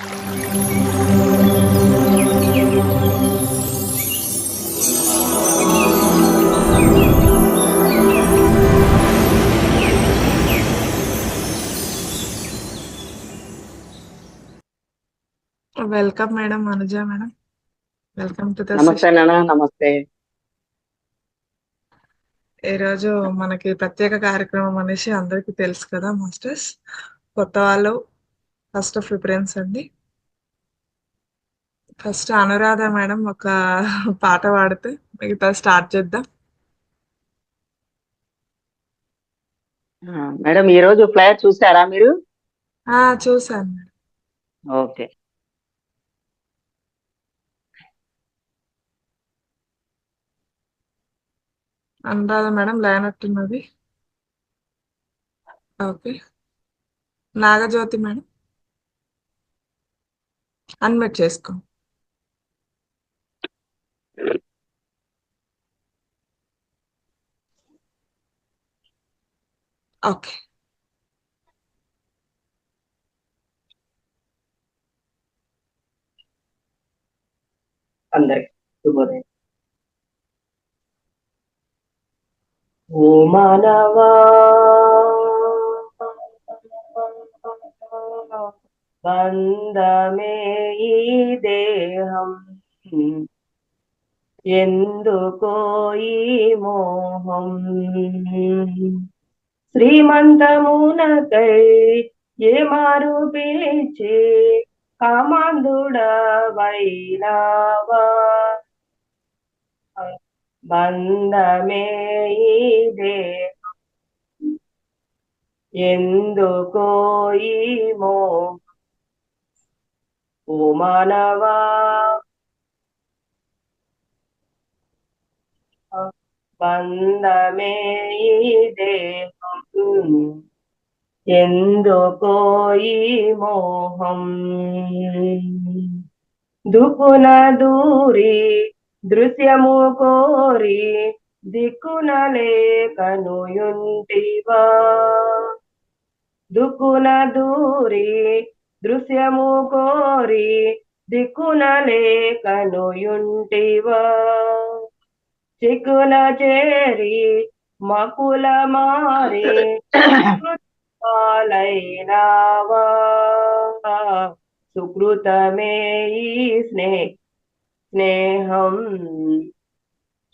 Welcome madam, Anuja madam. Welcome to the నమస్తే session. నాన్న, నమస్తే. ఈరోజు మనకి ప్రత్యేక కార్యక్రమం అనేసి అందరికీ తెలుసు కదా మాస్టర్స్. కొత్త వాళ్ళు ఫస్ట్ ప్రిఫరెన్స్ అండి. ఫస్ట్ అనురాధ మేడం ఒక పాట పాడితే మిగతా స్టార్ట్ చేద్దాం. మేడం, ఈ రోజు ఫ్లైర్ చూసారా మీరు? చూసాను మేడం. ఓకే. అనురాధ మేడం లేనట్టున్నది. ఓకే. నాగజ్యోతి మేడం అన్మ్యూట్ చేసుకో. ఓకే. అందరికి శుభోదయం. ఓ మానవా, బంధమే ఈ దేహం, ఎందుకో ఈ మోహం, శ్రీమంతమునకై ఏ మారు పిలిచే కామాంధుడవైనావా, బంధమే ఈ దేహం, ఎందుకో ఈ మోహం. ఓ మానవా, బంధమే ఈ దేహం, ఎందుకో ఈ మోహం. దుకున దూరి దృశ్యము కోరి దిక్కున లేకనుయుంటివా, దుకున దూరి దృశ్యము కోరి దిక్కున లేకనుయుంటివా, చిక్కున చేరి మకుల మారి పాలైనావా, సుకృతమే ఈ స్నేహం,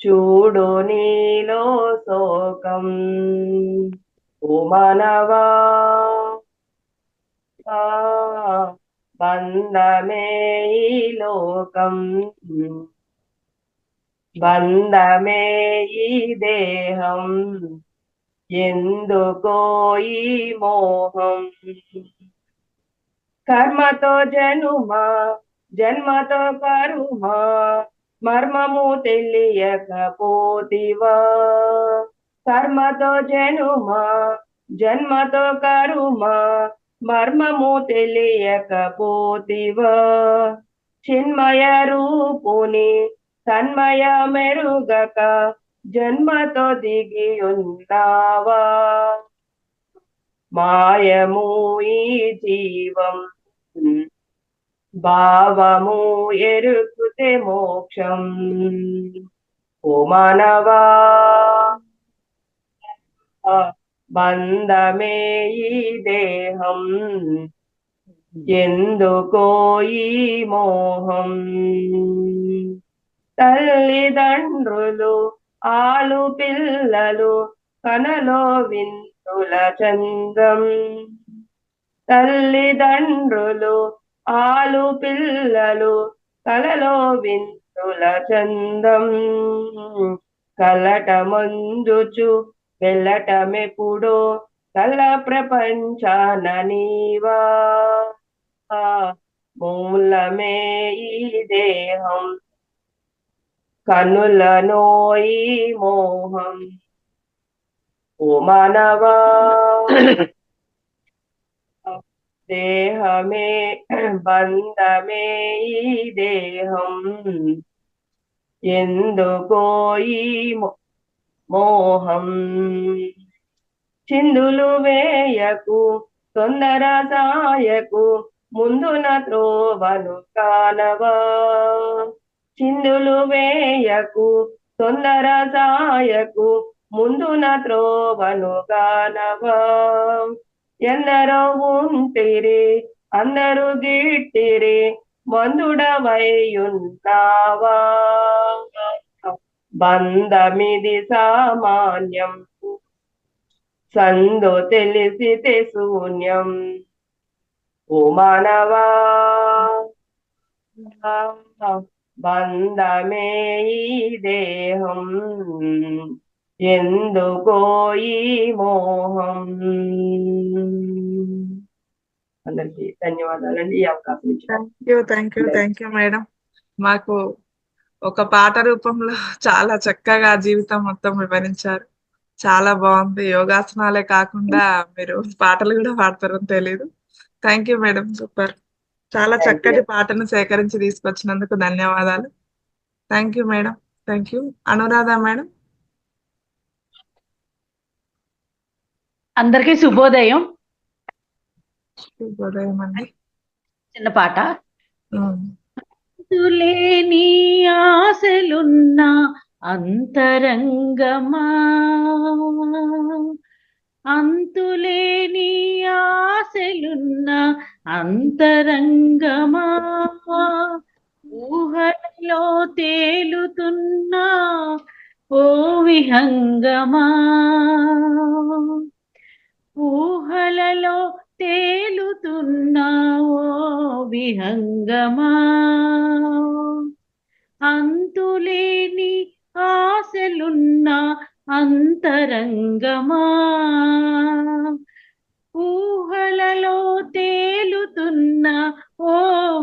చూడు నీలో శోకం. ఓ మానవా, బంధమే ఈ లోకం, బంధమే ఈ దేహం, ఎందుకో ఈ మోహం. కర్మతో జన్మతో కరుమ, మర్మము తెలియకపోతివా, కర్మతో జన్మతో కరుమ, మర్మము తెలియకపోతివా, చిన్మయ రూపుని తన్మయ మెరుగక జన్మతో దిగి ఉన్నావా, మాయము ఈ జీవం, భావము ఎరుకుతే మోక్షం. ఓ మానవా, బంధమే ఈ దేహం, ఎందుకో ఈ మోహం. తల్లిదండ్రులు ఆలు పిల్లలు కనలో వింతుల చంద్రం, తల్లిదండ్రులు ఆలు పిల్లలు కలలో వింతుల చందం, కలట మందుచు వెళ్ళటమెప్పుడో కల ప్రపంచాన నీవా, మూలమే ఈ దేహం, కనులలో ఈ మోహం. ఓ మానవా, దేహమే బంధమే ఈ దేహం, ఎందుకో ఈ మోహం. చిందులు వేయకు తొందర సాయకు ముందున త్రోవను కానవా. చిందులు వేయకు తొందర సాయకు, ముందున త్రోవను కానవా. ఎందరో ఉంటిరి అందరూ గిట్టిరి, మందుడవైయున్నావా. బంధమిది సామాన్యం, సందో తెలిసితే శూన్యం. ఓ మానవా, బంధమే ఈ దేహం, ఎందుకో ఈ మోహం. అందరికీ ధన్యవాదాలండి ఈ అవకాశం ఇచ్చిన. Thank you madam. మాకు ఒక పాట రూపంలో చాలా చక్కగా జీవితం మొత్తం వివరించారు. చాలా బాగుంది. యోగాసనాలే కాకుండా మీరు పాటలు కూడా పాడతారని తెలీదు. Thank you madam. సూపర్. చాలా థ్యాంక్ యూ. చక్కటి పాటను సేకరించి తీసుకొచ్చినందుకు ధన్యవాదాలు. Thank you madam. Thank you. Anuradha madam. అందరికీ శుభోదయం. శుభోదయం అండి. చిన్న పాట. ఉమ్. అంతులేని ఆశలున్న అంతరంగమా, అంతులేని ఆశలున్న అంతరంగమా, ఊహలలో తేలుతున్నా ఓ విహంగమా, ఊహలలో తేలుతున్నావో విహంగమా, అంతులేని ఆశలున్న అంతరంగమా, ఊహలలో తేలుతున్న ఓ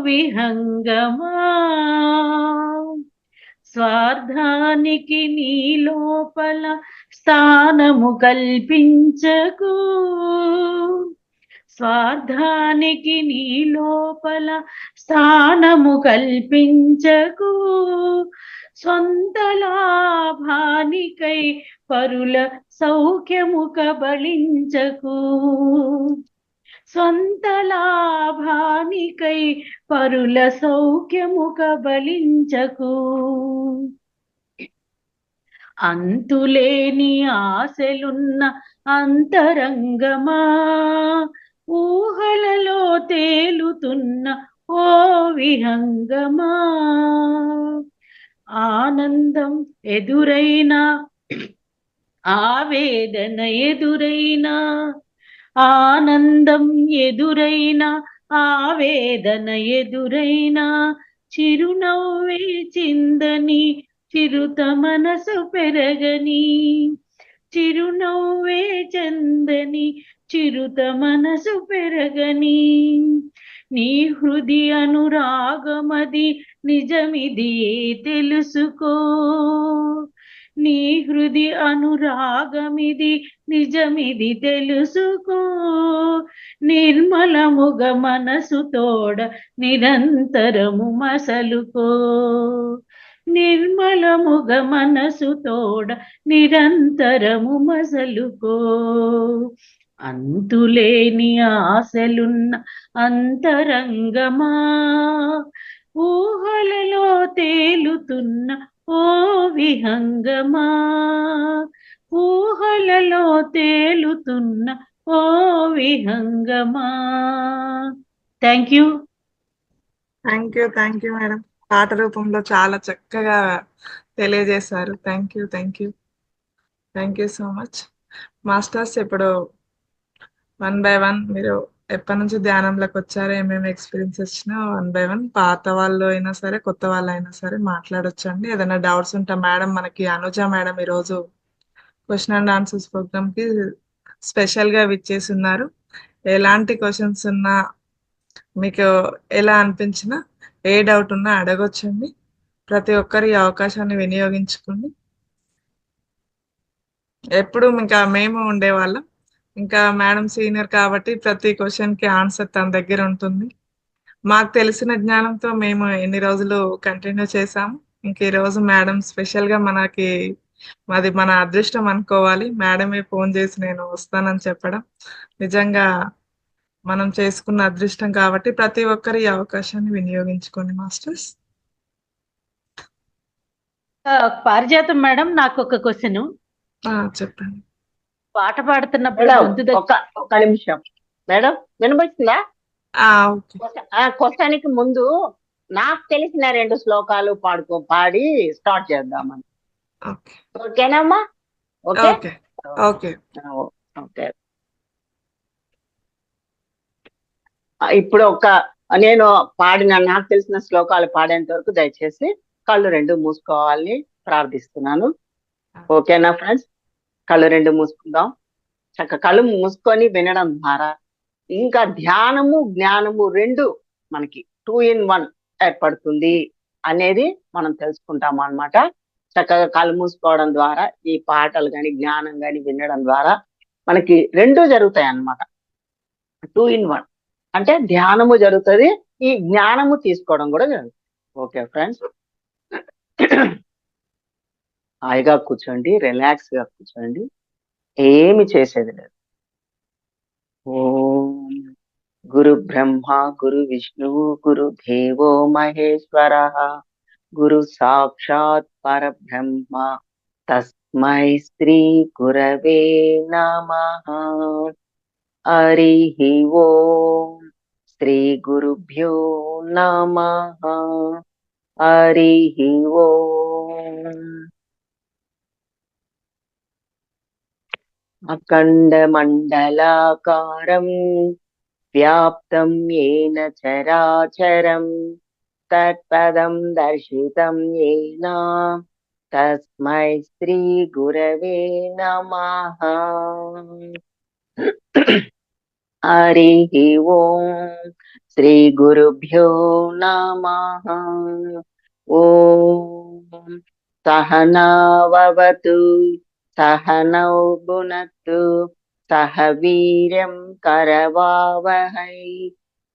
విహంగమా. స్వార్థానికి నీ లోపల స్థానము కల్పించకు, స్వార్థానికి నీ లోపల స్థానము కల్పించకు, స్వంత లాభానికై పరుల సౌఖ్యము కబళించకు, స్వంత లాభానికై పరుల సౌఖ్యము కబళించకు. అంతులేని ఆశలున్న అంతరంగమా, ఊహలలో తేలుతున్న ఓ విహంగమా, ఆనందం ఎదురైనా ఆవేదన ఎదురైనా, ఆనందం ఎదురైనా ఆవేదన ఎదురైనా, చిరునవ్వే చిందని చిరుత మనసు పెరగని, చిరునవ్వే చందని చిరుత మనసు పెరగని, నీ హృది అనురాగమది నిజమిది తెలుసుకో, నీ హృది అనురాగమిది నిజమిది తెలుసుకో, నిర్మలముగ మనసు తోడ నిరంతరము మసలుకో, నిర్మలముగ మనసు తోడ నిరంతరము మసలుకో. అంతులేని ఆశలున్న అంతరంగమా, ఊహలలో తేలుతున్న ఓ విహంగమా, ఊహలలో తేలుతున్న ఓ విహంగమా. Thank you. Thank you madam. పాట రూపంలో చాలా చక్కగా తెలియజేశారు. Thank you so much. Masters, ఇప్పుడు 1 by 1 మీరు ఎప్పటి నుంచి ధ్యానంలోకి వచ్చారో, ఏమేమి ఎక్స్పీరియన్స్ వచ్చినా 1 by 1 పాత వాళ్ళు అయినా సరే కొత్త వాళ్ళు అయినా సరే మాట్లాడొచ్చండి. ఏదైనా డౌట్స్ ఉంటే మేడం, మనకి అనుజ మేడం ఈరోజు క్వశ్చన్ అండ్ ఆన్సర్స్ ప్రోగ్రామ్కి స్పెషల్గా విచ్చేసి ఉన్నారు. ఎలాంటి క్వశ్చన్స్ ఉన్నా, మీకు ఎలా అనిపించినా, ఏ డౌట్ ఉన్నా అడగొచ్చండి. ప్రతి ఒక్కరు ఈ అవకాశాన్ని వినియోగించుకోండి. ఎప్పుడు ఇంకా మేము ఉండేవాళ్ళం, ఇంకా మేడం సీనియర్ కాబట్టి ప్రతి క్వశ్చన్కి ఆన్సర్ తన దగ్గర ఉంటుంది. మాకు తెలిసిన జ్ఞానంతో మేము ఎన్ని రోజులు కంటిన్యూ చేసాము. ఇంక ఈరోజు మేడం స్పెషల్గా మనకి, మాది మన అదృష్టం అనుకోవాలి, మేడమే ఫోన్ చేసి నేను వస్తానని చెప్పడం నిజంగా మనం చేసుకున్న అదృష్టం కాబట్టి ప్రతి ఒక్కరు ఈ అవకాశాన్ని వినియోగించుకోండి మాస్టర్స్. పారిజాతం మేడం, నాకు ఒక క్వశ్చన్. చెప్పండి. పాట పాడుతున్నప్పుడు మేడం గొంతు దగ్గర ఒక నిమిషం మేడం, వినబడుతుందా? ఓకే. క్వశ్చన్కి ముందు నాకు తెలిసిన 2 శ్లోకాలు పాడి స్టార్ట్ చేద్దామని. ఓకే. ఓకేనమ్మా? Okay okay. ఓకే. ఓకే. ఇప్పుడు నేను నాకు తెలిసిన శ్లోకాలు పాడేంత వరకు దయచేసి కళ్ళు 2 మూసుకోవాలని ప్రార్థిస్తున్నాను. ఓకేనా ఫ్రెండ్స్? కళ్ళు 2 మూసుకుందాం. కళ్ళు మూసుకొని వినడం ద్వారా ఇంకా ధ్యానము జ్ఞానము 2 మనకి 2 in 1 ఏర్పడుతుంది అనేది మనం తెలుసుకుంటాం అన్నమాట. చక్కగా కళ్ళు మూసుకోవడం ద్వారా ఈ పాటలు కానీ జ్ఞానం కానీ వినడం ద్వారా మనకి 2 జరుగుతాయి అన్నమాట. 2 in 1 అంటే ధ్యానము జరుగుతుంది, ఈ జ్ఞానము తీసుకోవడం కూడా జరుగుతుంది. ఓకే ఫ్రెండ్స్, హాయిగా కూర్చోండి, రిలాక్స్ గా కూర్చోండి, ఏమి చేసేది లేదు. ఓం గురు బ్రహ్మ గురు విష్ణు గురు దేవో మహేశ్వర గురు సాక్షాత్ పరబ్రహ్మ తస్మై శ్రీ గురవే నమః. హరి ఓం శ్రీ గురుభ్యో నమః. హరి ఓం. అఖండ మండలాకారం వ్యాప్తం ఏన చరాచరం తత్పదం దర్శితం ఏన తస్మై శ్రీ గురవే నమః. హరి ఓం శ్రీ గురుభ్యో నమః. ఓం సహనావవతు సహనౌ భునక్తు సహ వీర్యం కరవావహై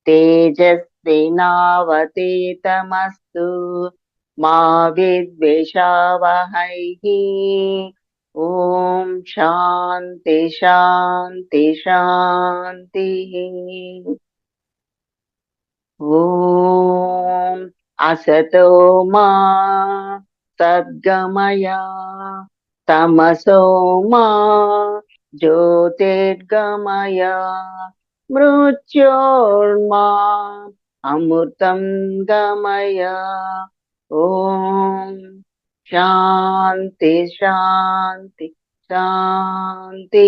తేజస్వినావతీతమస్తు మా విద్విషావహై. ఓం శాంతి శాంతి శాంతి. ఓం అసతో మా సద్గమయ తమసో మా జ్యోతిర్గమయ మృత్యోర్మా అమృతం గమయ. ఓం శాంతి శాంతి శాంతి.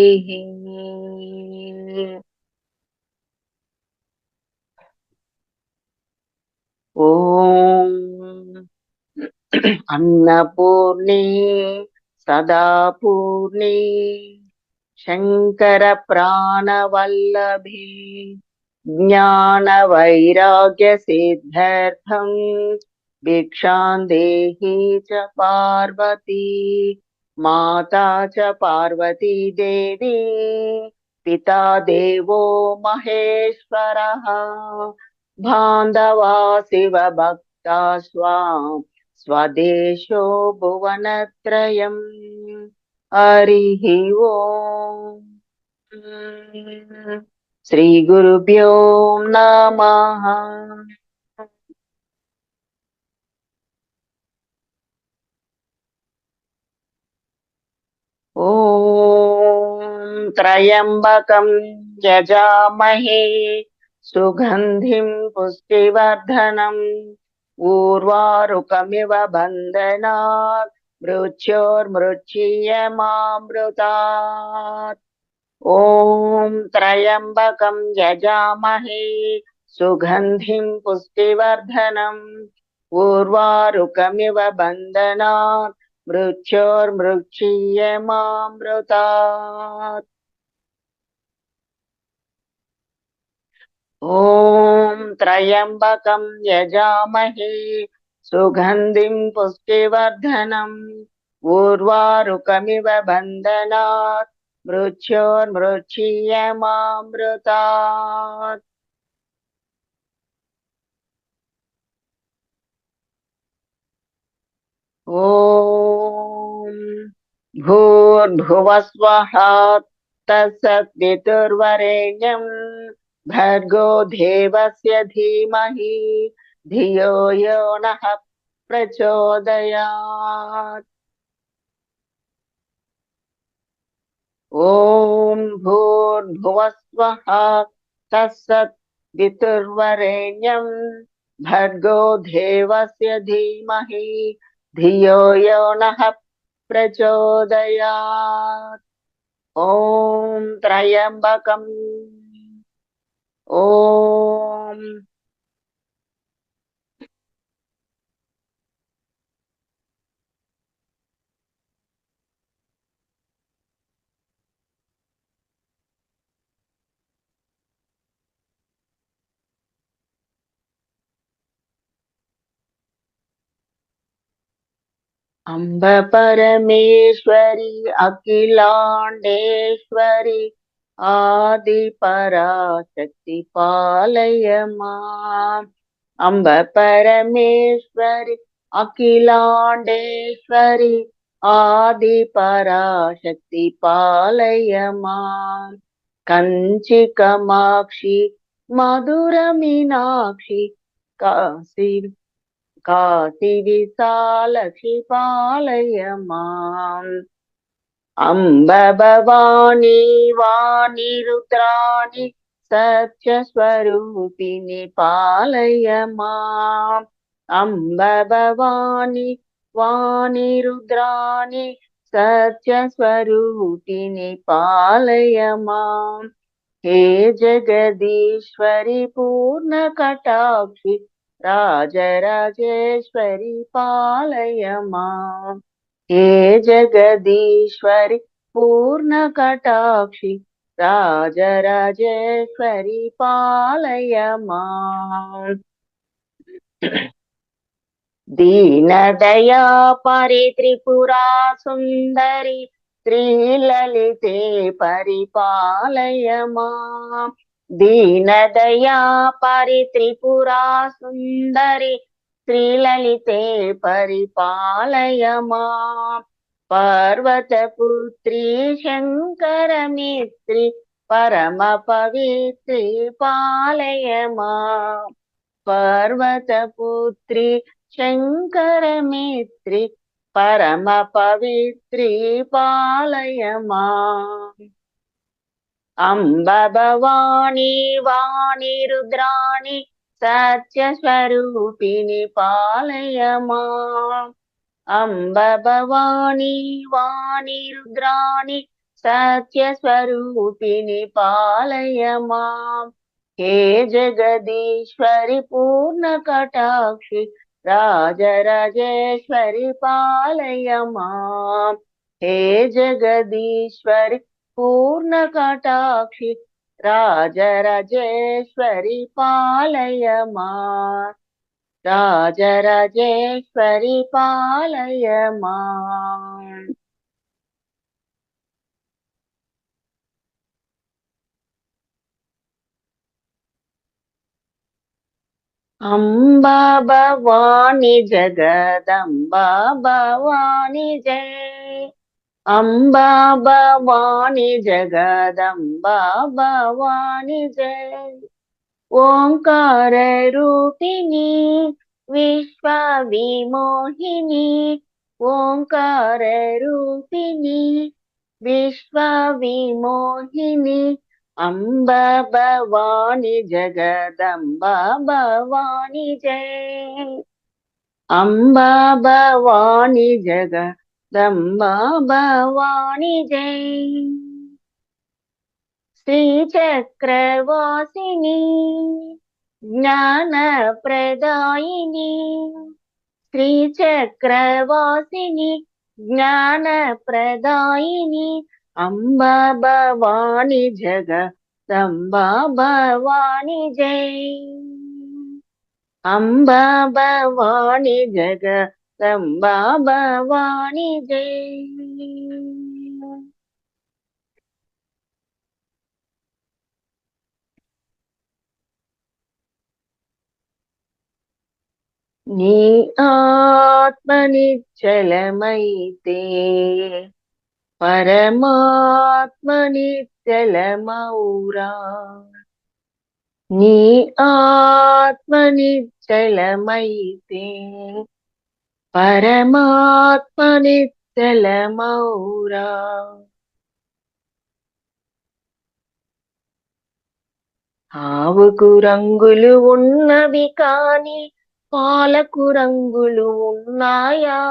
ఓం అన్నపూర్ణే సదాపూర్ణే శంకర ప్రాణవల్లభే జ్ఞాన వైరాగ్య సిద్ధార్థం భిక్షాం దేహి చ పార్వతీ మాతా చ పార్వతీ దేవి పితా దేవో మహేశ్వరః బాంధవా శివ భక్తా స్వదేశో భువనత్రయం. హరి ఓం. శ్రీ గురుభ్యో నమః. ఓం త్రయంబకం యజామహే సుగంధిం పుష్టివర్ధనం ఊర్వారుకమివ బంధనాత్ మృత్యోర్మృత్యుయమామృతాత్. ఓం త్రయంబకం యజామహే సుగంధిం పుష్టివర్ధనం ఊర్వారుకమివ బంధనాత్ మృత్యోర్మృత్యుయమామృతాత్. ఓం త్రయంబకం యజామహే సుగంధిం పుష్టివర్ధనం ఊర్వారుకమివ బంధనాత్ మృత్యోర్మృత్యుయమామృతాత్. ఓం భూర్భువస్వః తత్సవితుర్వరేణ్యం భర్గో దేవస్య ధీమహి ధియో యో నః ప్రచోదయాత్. ఓం భూర్భువస్వః తత్సత్ వితుర్వరేణ్యం భర్గో దేవస్య ధీమహి ధియో యో నః ప్రచోదయాత్. ఓం త్రయంబకం ఓం అంబ పరమేశ్వరి అఖిలాండేశ్వరి ఆది పరాశక్తి పాలయ మాం. అంబ పరమేశ్వరి అఖిలాండేశ్వరి ఆది పరాశక్తి పాలయ మాం. కంచి కమాక్షి మధుర మీనాక్షి కాశీ కాశీ విశాలక్షి పాలయ మాం. అంబ భవాని వాణి రుద్రాణి సత్య స్వరూపిణి పాలయ మాం. అంబ భవాని వాణి రుద్రాణి సత్య స్వరూపిణి పాలయ మాం. హే జగదీశ్వరి పూర్ణ కటాక్షి రాజరాజేశ్వరి పాలయ మాం. హే జగదీశ్వరి పూర్ణ కటాక్షి రాజరాజేశ్వరి పాలయ మాం. దీనదయా పరిత్రిపురా సుందరి శ్రీలలితే పరిపాలయ మాం. దీనదయా పరిత్రిపురా సుందరి శ్రీలలితే పరిపాలయ మాం. పర్వతపుత్రి శంకరమిత్రి పరమ పవిత్రి పాలయ మాం. పర్వతపుత్రి శంకరమిత్రి పరమ పవిత్రి పాలయ మాం. అంబ భవాని వాణి రుద్రాణి సత్య స్వరూపిణి పాలయ మాం. అంబ భవాని వాణి రుద్రాణి సత్య స్వరూపిణి పాలయ మాం. హే జగదీశ్వరి పూర్ణ కటాక్షి రాజరాజేశ్వరి పాలయ మాం. హే జగదీశ్వరి పూర్ణ కటాక్షి రాజరాజేశ్వరి పాలయ మాం. రాజరాజేశ్వరి పాలయ మాం. అంబా భవాని జగదంబా భవాని జయ. అంబా భవాని జగదంబా భవాని జయ. ఓంకార రూపిణి విశ్వ విమోహిని. ఓంకార రూపిణి విశ్వ విమోహిని. అంబ భవాని జగదంబా భవాని జయ. అంబా భవాని జగదంబా భవాని జయ. శ్రీచక్రవాసిని జ్ఞాన ప్రదాయిని. శ్రీచక్రవాసిని జ్ఞాన ప్రదాయిని. అంబా భవాని జగదంబా భవాని జయ. అంబా భవాని జగదంబా భవాని జయ. నీ ఆత్మ నిశ్చలమైతే పరమాత్మ నిశ్చలమౌరా. నీ ఆత్మ నిశ్చలమైతే పరమాత్మ నిశ్చలమౌరా. ఆవుకు రంగులు ఉన్నవి కాని పాలకు రంగులు ఉన్నాయా?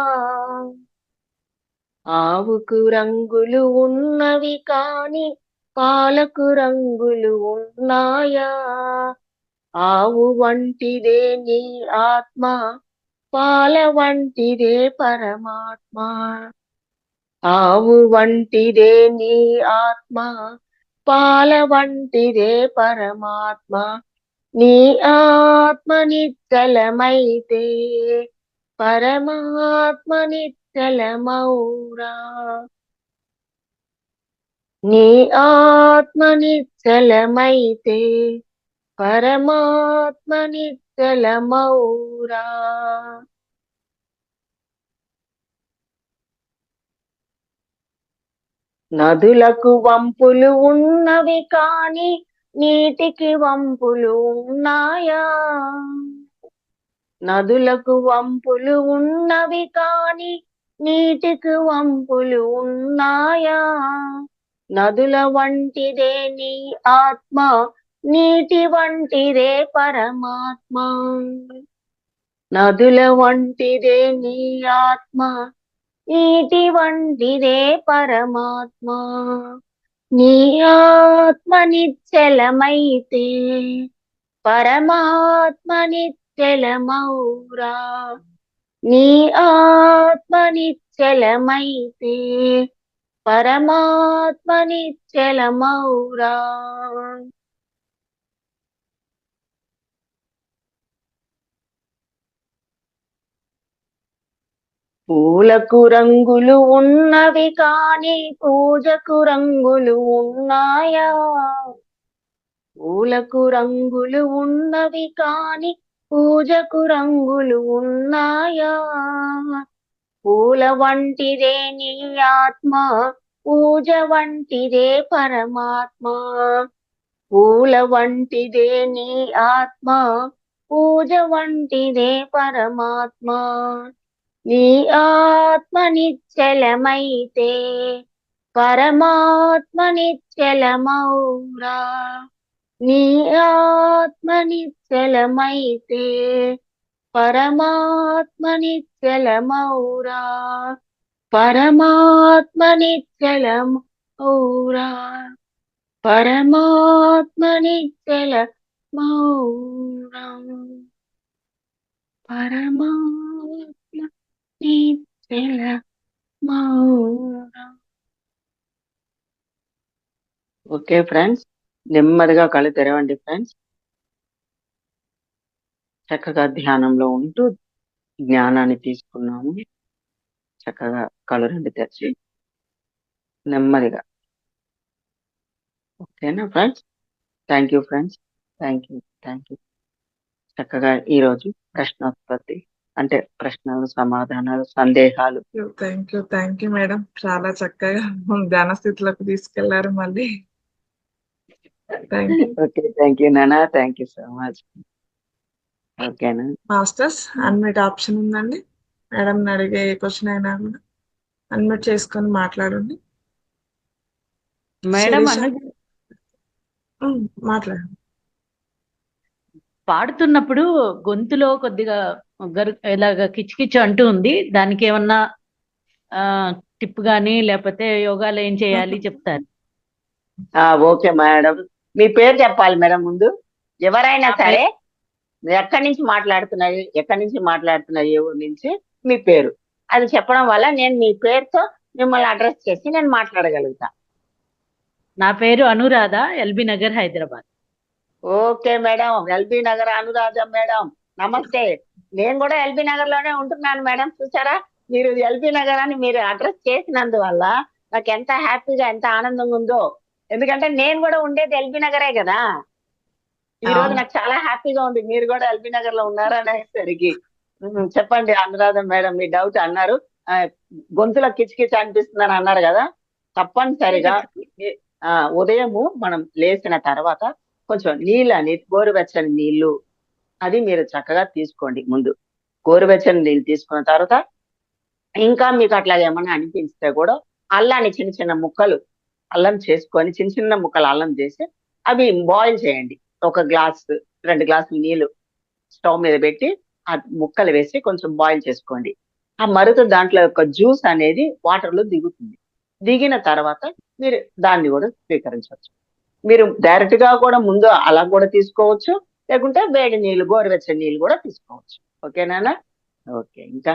ఆవుకు రంగులు ఉన్నవి కాని పాలకు రంగులు ఉన్నాయా? ఆవు వంటిదే నీ ఆత్మ, పాల వంటిదే పరమాత్మ. ఆవు వంటిదే నీ ఆత్మ, పాల వంటిదే పరమాత్మ. నీ ఆత్మ నిశ్చలమైతే పరమాత్మ నిశ్చలమౌరా. నీ ఆత్మ నిశ్చలమైతే పరమాత్మ నిశ్చలమౌరా. నదులకు వంపులు ఉన్నవి కాని నీటికి వంపులు ఉన్నాయా? నదులకు వంపులు ఉన్నవి కాని నీటికి వంపులు ఉన్నాయా? నదుల వంటిదే నీ ఆత్మ, నీటి వంటిదే పరమాత్మ. నదుల వంటిదే నీ ఆత్మ, నీటి వంటిదే పరమాత్మ. నీ ఆత్మ నిశ్చలమైతే పరమాత్మ నిశ్చలమౌరా. నీ ఆత్మ నిశ్చలమైతే పరమాత్మ నిశ్చలమౌరా. పూలకు రంగులు ఉన్నవి కాని పూజకు రంగులు ఉన్నాయా? పూలకు రంగులు ఉన్నవి కాని పూజకు రంగులు ఉన్నాయా? పూల వంటిదే నీ ఆత్మ, పూజ వంటిదే పరమాత్మ. పూల వంటిదే నీ ఆత్మ, పూజ వంటిదే పరమాత్మ. నీ ఆత్మ నిశ్చలమైతే పరమాత్మ నిశ్చలమౌరా. నీ ఆత్మ నిశ్చలమైతే పరమాత్మ నిశ్చలమౌరా. పరమాత్మ నిశ్చలమౌరా. పరమాత్మ నిశ్చలమౌరా. పరమాత్మ నిశ్చలమౌరా. ఓకే ఫ్రెండ్స్, నెమ్మదిగా కళ్ళు తెరవండి ఫ్రెండ్స్. చక్కగా ధ్యానంలో ఉంటూ జ్ఞానాన్ని తీసుకున్నాము. చక్కగా కళ్ళు రెండు తెరిచి నెమ్మదిగా. ఓకేనా friends? Thank you friends, thank you. చక్కగా ఈరోజు ప్రశ్నోత్పత్తి అంటే ప్రశ్నలు, సమాధానాలు, సందేహాలు. Thank you madam. చాలా చక్కగా ధ్యాన స్థితిలోకి తీసుకెళ్లారు మళ్ళీ. Thank you. Okay, thank you నానా, థ్యాంక్ యూ సో మచ్. ఓకేనా మాస్టర్స్, అన్మ్యూట్ ఆప్షన్ ఉందండి. మేడం అడిగే ఏ క్వశ్చన్ అయినా కూడా అన్మ్యూట్ చేసుకొని మాట్లాడండి. మేడం శిరీష? అనుజ మాట్లాడండి. పాడుతున్నప్పుడు గొంతులో కొద్దిగా ఇలాగ కిచకిచ అంటూ ఉంది. దానికి ఏమన్నా టిప్ గానీ లేకపోతే యోగాలో ఏం చేయాలి చెప్తారు? ఓకే మేడం, మీ పేరు చెప్పాలి మేడం ముందు. ఎవరైనా సరే ఎక్కడి నుంచి మాట్లాడుతున్నారు, ఏ ఊరు నుంచి, మీ పేరు అది చెప్పడం వల్ల నేను మీ పేరుతో మిమ్మల్ని అడ్రస్ చేసి నేను మాట్లాడగలుగుతా. నా పేరు Anuradha, LB Nagar, Hyderabad. Okay madam, LB Nagar Anuradha madam, నమస్తే. నేను కూడా ఎల్బీ నగర్ లోనే ఉంటున్నాను మేడం. చూసారా, మీరు ఎల్బీ నగర్ అని మీరు అడ్రస్ చేసినందువల్ల నాకు ఎంత హ్యాపీగా, ఎంత ఆనందంగా ఉందో. ఎందుకంటే నేను కూడా ఉండేది ఎల్బీ నగరే కదా. ఈ రోజు నాకు చాలా హ్యాపీగా ఉంది మీరు కూడా ఎల్బీ నగర్ లో ఉన్నారనేసరికి. చెప్పండి అనురాధ మేడం, మీ డౌట్ అన్నారు. గొంతులో కిచకిచ అనిపిస్తుందని అన్నారు కదా. తప్పనిసరిగా ఉదయము మనం లేచిన తర్వాత కొంచెం నీళ్ళని గోరువెచ్చని నీళ్లు అది మీరు చక్కగా తీసుకోండి. ముందు గోరువెచ్చని నీళ్ళు తీసుకున్న తర్వాత ఇంకా మీకు అట్లా ఏమన్నా అనిపిస్తే కూడా అల్లాన్ని చిన్న చిన్న ముక్కలు అల్లం చేసుకొని చిన్న చిన్న ముక్కలు అల్లం చేసి అవి బాయిల్ చేయండి. 1 గ్లాస్ 2 గ్లాసులు నీళ్లు స్టవ్ మీద పెట్టి ఆ ముక్కలు వేసి కొంచెం బాయిల్ చేసుకోండి. ఆ మరుత దాంట్లో యొక్క జ్యూస్ అనేది వాటర్ లో దిగుతుంది. దిగిన తర్వాత మీరు దాన్ని కూడా స్వీకరించవచ్చు. మీరు డైరెక్ట్ గా కూడా ముందు అలా కూడా తీసుకోవచ్చు, లేకుంటే వేడి నీళ్ళు గోరువెచ్చని నీళ్ళు కూడా తీసుకోవచ్చు. ఓకేనా? ఓకే. ఇంకా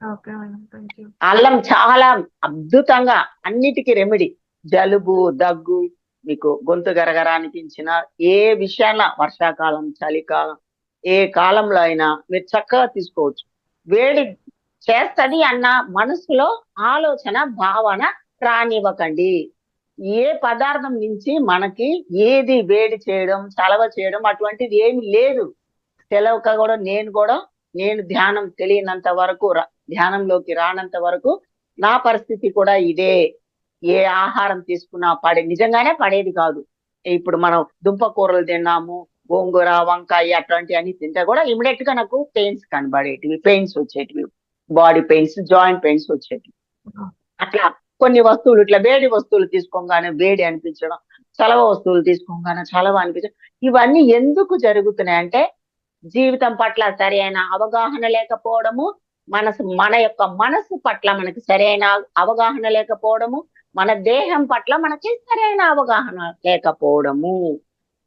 ఓకే మేడం, థ్యాంక్ యూ. అల్లం చాలా అద్భుతంగా అన్నిటికీ రెమెడీ. జలుబు, దగ్గు, మీకు గొంతు గరగర అనిపించిన ఏ విషయాన వర్షాకాలం, చలికాలం, ఏ కాలంలో అయినా మీరు చక్కగా తీసుకోవచ్చు. వేడి చేస్తది అన్న మనసులో ఆలోచన, భావన రానివ్వకండి. ఏ పదార్థం నుంచి మనకి ఏది వేడి చేయడం, చలవ చేయడం అటువంటిది ఏమి లేదు. తెలవక కూడా నేను ధ్యానం తెలియనంత వరకు, ధ్యానంలోకి రానంత వరకు నా పరిస్థితి కూడా ఇదే. ఏ ఆహారం తీసుకున్నా నిజంగానే పడేది కాదు. ఇప్పుడు మనం దుంప కూరలు తిన్నాము, గోంగూర, వంకాయ అట్లాంటి అన్ని తింటే కూడా ఇమీడియట్ గా నాకు పెయిన్స్ కనబడేటివి, పెయిన్స్ వచ్చేటివి, బాడీ పెయిన్స్, జాయింట్ పెయిన్స్ వచ్చేటివి. అట్లా కొన్ని వస్తువులు ఇట్లా వేడి వస్తువులు తీసుకోగానే వేడి అనిపించడం, చలవ వస్తువులు తీసుకోగానే చలవ అనిపించడం, ఇవన్నీ ఎందుకు జరుగుతున్నాయంటే జీవితం పట్ల సరైన అవగాహన లేకపోవడము, మన యొక్క మనసు పట్ల మనకి సరైన అవగాహన లేకపోవడము, మన దేహం పట్ల మనకి సరైన అవగాహన లేకపోవడము.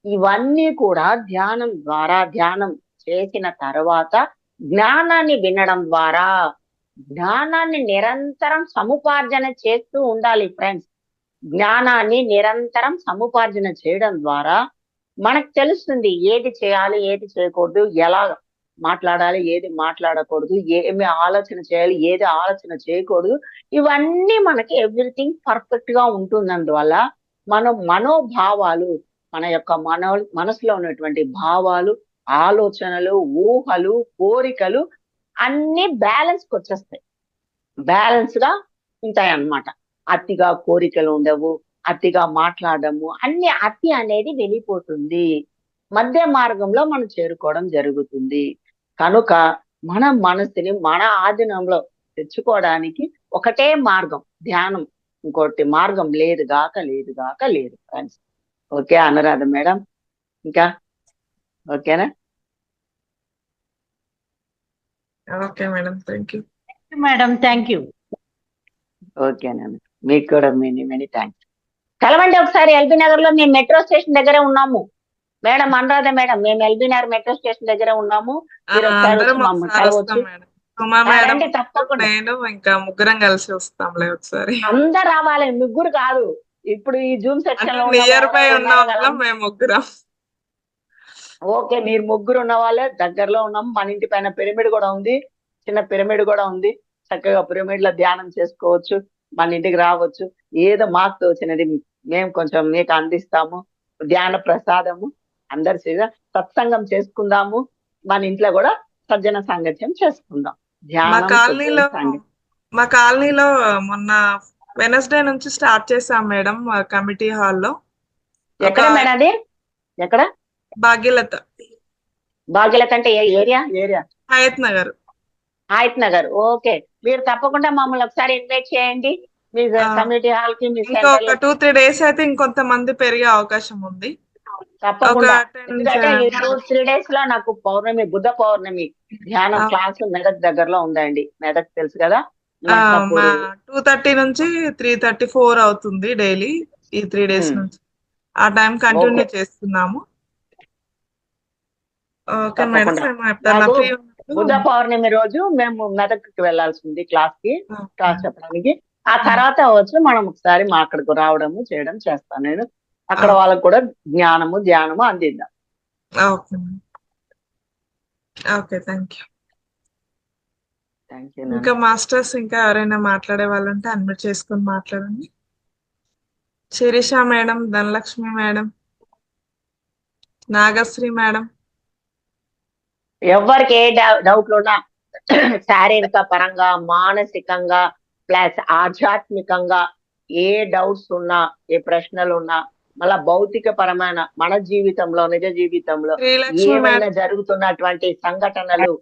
ఇవన్నీ కూడా ధ్యానం ద్వారా, ధ్యానం చేసిన తర్వాత జ్ఞానాన్ని వినడం ద్వారా, జ్ఞానాన్ని నిరంతరం సముపార్జన చేస్తూ ఉండాలి ఫ్రెండ్స్. జ్ఞానాన్ని నిరంతరం సముపార్జన చేయడం ద్వారా మనకు తెలుస్తుంది ఏది చేయాలి, ఏది చేయకూడదు, ఎలా మాట్లాడాలి, ఏది మాట్లాడకూడదు, ఏమి ఆలోచన చేయాలి, ఏది ఆలోచన చేయకూడదు. ఇవన్నీ మనకి ఎవ్రీథింగ్ పర్ఫెక్ట్ గా ఉంటున్నందువల్ల మన మనోభావాలు, మన యొక్క మనసులో ఉన్నటువంటి భావాలు, ఆలోచనలు, ఊహలు, కోరికలు అన్ని బ్యాలెన్స్ కి వచ్చేస్తాయి, బ్యాలెన్స్ గా ఉంటాయి అన్నమాట. అతిగా కోరికలు ఉండవు, అతిగా మాట్లాడము, అతి అనేది వెళ్ళిపోతుంది. మధ్య మార్గంలో మనం చేరుకోవడం జరుగుతుంది. కనుక మన మనసుని మన ఆధీనంలో తెచ్చుకోవడానికి ఒకటే మార్గం ధ్యానం. ఇంకోటి మార్గం లేదు ఫ్రెండ్స్. ఓకే అనురాధ మేడం, ఇంకా ఓకేనా? Okay madam, thank you. Madam, thank you. ఓకేనండి, మీకు కూడా మెనీ థ్యాంక్స్. కలవండి ఒకసారి. ఎల్బీ నగర్ లో మేము మెట్రో స్టేషన్ దగ్గర ఉన్నాము మేడం. అనురాధ మేడం, మేము ఎల్బీ నగర్ మెట్రో స్టేషన్ దగ్గర ఉన్నాము. మీరు ఒకసారి వచ్చి మమ్మల్ని కలవచ్చు. రండి తప్పకుండా. నేను ఇంకా ముగ్గురం కలిసి వస్తాంలే ఒకసారి. అందరు రావాలి, ముగ్గురు కాదు. ఇప్పుడు ఈ జూమ్ సెక్షన్ లో నియర్ బై ఉన్న వాళ్ళం మేము ముగ్గురం. ఓకే, మీరు ముగ్గురు ఉన్న వాళ్ళే. దగ్గరలో ఉన్నాము. మన ఇంటి పైన పిరమిడ్ కూడా ఉంది, చిన్న పిరమిడ్ కూడా ఉంది. చక్కగా పిరమిడ్ లో ధ్యానం చేసుకోవచ్చు, మన ఇంటికి రావచ్చు. ఏదో మాకు తోచినది మేము కొంచెం మీకు అందిస్తాము. ధ్యాన ప్రసాదము అందరి చేత సత్సంగం చేసుకుందాము. మన ఇంట్లో కూడా సజ్జన సాంగత్యం చేసుకుందాం. మా కాలనీలో మొన్న వెనస్డే నుంచి స్టార్ట్ చేసాం మేడం, కమిటీ హాల్లో. ఎక్కడ మేడం అది? ఎక్కడ? భాగ్యలత. భాగ్యలత అంటే ఏరియా? హయత్ నగర్. హయత్ నగర్. ఓకే, మీరు తప్పకుండా మమ్మల్ని ఒకసారి ఇన్వైట్ చేయండి మీ కమ్యూనిటీ హాల్ కి. ఒక 2-3 డేస్ అయితే ఇంకొంతమంది పెరిగే అవకాశం ఉంది. తప్పకుండా. ఎందుకంటే ఈ 2-3 డేస్ లో నాకు పౌర్ణమి, బుద్ధ పౌర్ణమి ధ్యానం క్లాస్ మెదక్ దగ్గరలో ఉందండి. మెదక్ తెలుసు కదా. 2:30 నుంచి 3:34 అవుతుంది డైలీ ఈ 3 డేస్ నుంచి. ఆ టైం కంటిన్యూ చేస్తున్నాము. ఓకే మేడం, బుద్ధ పౌర్ణమి రోజు మేము మెదక్కి వెళ్లాల్సింది క్లాస్ చెప్పడానికి. ఆ తర్వాత వచ్చి మనం ఒకసారి మా అక్కడికి రావడము చేయడం చేస్తాను నేను. అక్కడ వాళ్ళకు కూడా జ్ఞానము ధ్యానము అందిద్దాం. Okay, thank you. ఇంకా మాస్టర్స్ ఇంకా ఎవరైనా మాట్లాడే వాళ్ళంటే అడ్మిట్ చేసుకొని మాట్లాడండి. Sirisha madam, Dhanalakshmi madam, Nagasri madam. ఎవరికి ఏ డౌట్లు ఉన్నా శారీరక పరంగా, మానసికంగా, ప్లస్ ఆధ్యాత్మికంగా ఏ డౌట్స్ ఉన్నా, ఏ ప్రశ్నలు ఉన్నా మళ్ళా భౌతిక పరమైన మన జీవితంలో, నిజ జీవితంలో శ్రీలక్ష్మి ఏమైనా మేడం. జరుగుతున్నటువంటి సంఘటనలు,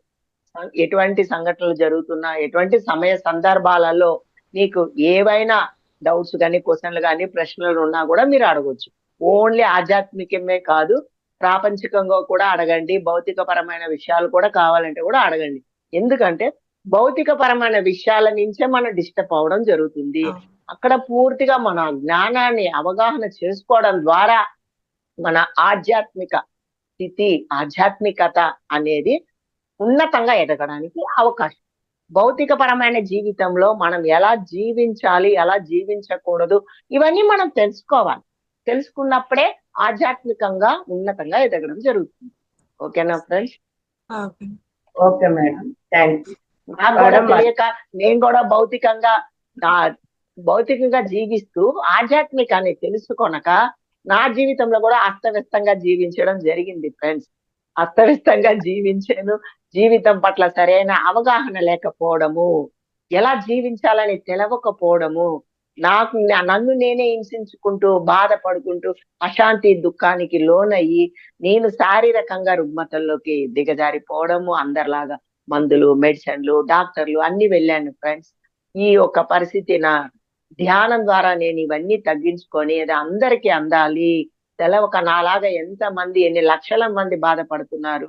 ఎటువంటి సంఘటనలు జరుగుతున్నా, ఎటువంటి సమయ సందర్భాలలో నీకు ఏవైనా డౌట్స్ కానీ, క్వశ్చన్లు కానీ, ప్రశ్నలు ఉన్నా కూడా మీరు అడగొచ్చు. ఓన్లీ ఆధ్యాత్మికమే కాదు, ప్రాపంచికంగా కూడా అడగండి. భౌతిక పరమైన విషయాలు కూడా కావాలంటే కూడా అడగండి. ఎందుకంటే భౌతిక పరమైన విషయాల నుంచే మనం డిస్టర్బ్ అవడం జరుగుతుంది. అక్కడ పూర్తిగా మన జ్ఞానాన్ని అవగాహన చేసుకోవడం ద్వారా మన ఆధ్యాత్మిక స్థితి, ఆధ్యాత్మికత అనేది ఉన్నతంగా ఎదగడానికి అవకాశం. భౌతిక పరమైన జీవితంలో మనం ఎలా జీవించాలి, ఎలా జీవించకూడదు, ఇవన్నీ మనం తెలుసుకోవాలి. తెలుసుకున్నప్పుడే ఆధ్యాత్మికంగా ఉన్నతంగా ఎదగడం జరుగుతుంది. ఓకేనా friends? Okay. Okay madam, thank you. నాకు కూడా తెలియక నేను కూడా భౌతికంగా జీవిస్తూ ఆధ్యాత్మికాన్ని తెలుసుకొనక నా జీవితంలో కూడా అస్తవ్యస్తంగా జీవించడం జరిగింది ఫ్రెండ్స్. అస్తవ్యస్తంగా జీవించాను. జీవితం పట్ల సరైన అవగాహన లేకపోవడము, ఎలా జీవించాలని తెలవకపోవడము, నన్ను నేనే హింసించుకుంటూ, బాధపడుకుంటూ, అశాంతి దుఃఖానికి లోనయ్యి నేను శారీరకంగా రుగ్మతల్లోకి దిగజారిపోవడము, అందరిలాగా మందులు, మెడిసిన్లు, డాక్టర్లు అన్ని వెళ్ళాను ఫ్రెండ్స్. ఈ యొక్క పరిస్థితి నా ధ్యానం ద్వారా నేను ఇవన్నీ తగ్గించుకొని అది అందరికీ అందాలి. తెలవక నాలాగా ఎన్ని లక్షల మంది బాధపడుతున్నారు.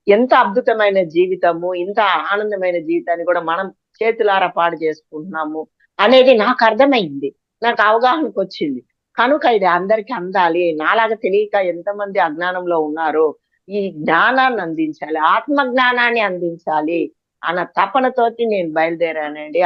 ఎంత అద్భుతమైన జీవితము, ఇంత ఆనందమైన జీవితాన్ని కూడా మనం చేతులారా పాడు చేసుకుంటున్నాము అనేది నాకు అర్థమైంది, నాకు అవగాహనకు వచ్చింది. కనుక ఇది అందరికీ అందాలి. నాలాగా తెలియక ఎంతమంది అజ్ఞానంలో ఉన్నారో ఈ జ్ఞానాన్ని అందించాలి, ఆత్మ జ్ఞానాన్ని అందించాలి అన్న తపనతోటి నేను బయలుదేరానండి.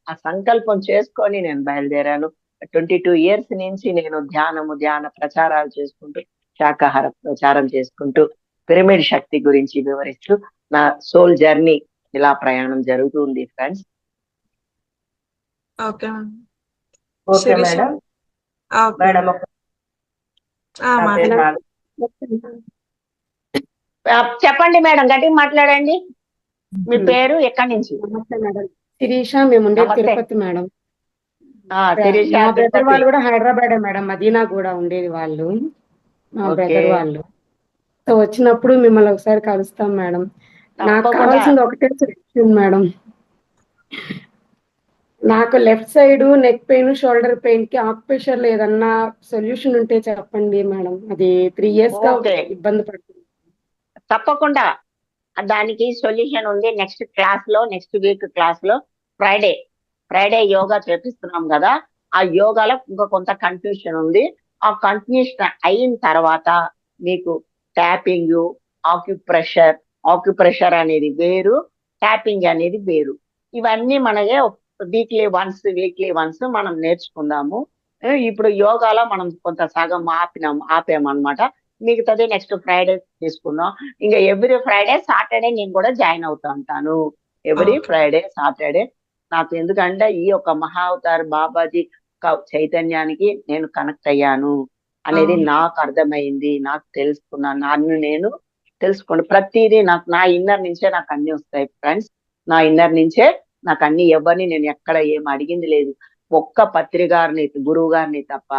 ఆ సంకల్పం చేసుకొని నేను బయలుదేరాను. 22 years నుంచి నేను ధ్యాన ప్రచారాలు చేసుకుంటూ, శాకాహార ప్రచారం చేసుకుంటూ, పిరమిడ్ శక్తి గురించి వివరిస్తూ నా సోల్ జర్నీ ఇలా ప్రయాణం జరుగుతుంది friends. Okay okay madam. Madam చెప్పండి మేడం, గట్టిగా మాట్లాడండి. మీ పేరు, ఎక్కడి నుంచి? నమస్తే మేడం. శిరీష, మేము ఉండేది తిరుపతి మేడం. శిరీష మా బ్రదర్ వాళ్ళు కూడా హైదరాబాద్ మేడం, మదీనా కూడా ఉండేది వాళ్ళు, మా బ్రదర్ వాళ్ళు. సో వచ్చినప్పుడు మిమ్మల్ని ఒకసారి కలుస్తాం మేడం. నాకు కావాల్సింది ఒకటే సజెషన్ మేడం. నాకు left side neck pain, shoulder pain కి ఆక్యుప్రెషర్ లో ఏదన్నా సొల్యూషన్ ఉంటే చెప్పండి మేడం. అది 3 years గా ఇబ్బంది పడుతుంది. తప్పకుండా దానికి సొల్యూషన్ ఉంది. నెక్స్ట్ వీక్ క్లాస్ లో ఫ్రైడే యోగా చేపిస్తున్నాం కదా, ఆ యోగాలో ఇంకా కొంత కన్ఫ్యూషన్ ఉంది. ఆ కన్ఫ్యూషన్ అయిన తర్వాత మీకు ట్యాపింగ్, ఆక్యుప్రెషర్ అనేది వేరు, ట్యాపింగ్ అనేది వేరు. ఇవన్నీ మనకే వీక్లీ వన్స్ మనం నేర్చుకుందాము. ఇప్పుడు యోగాలో మనం కొంత సగం ఆపామన్నమాట. మిగతాది నెక్స్ట్ ఫ్రైడే తీసుకుందాం. ఇంకా ఎవ్రీ ఫ్రైడే, సాటర్డే నేను కూడా జాయిన్ అవుతా ఉంటాను. Every Friday, Saturday. నాకు ఎందుకంటే ఈ యొక్క మహావతార్ బాబాజీ చైతన్యానికి నేను కనెక్ట్ అయ్యాను అనేది నాకు అర్థమైంది, నాకు తెలుసుకున్నాను. నన్ను నేను తెలుసుకోండి. ప్రతిదీ నా ఇన్నర్ నుంచే నాకు అన్ని వస్తాయి ఫ్రెండ్స్. నా ఇన్నర్ నుంచే నాకు అన్ని, ఎవరిని నేను ఎక్కడ ఏం అడిగింది లేదు. ఒక్క పత్రిగారిని, గురువు గారిని తప్ప.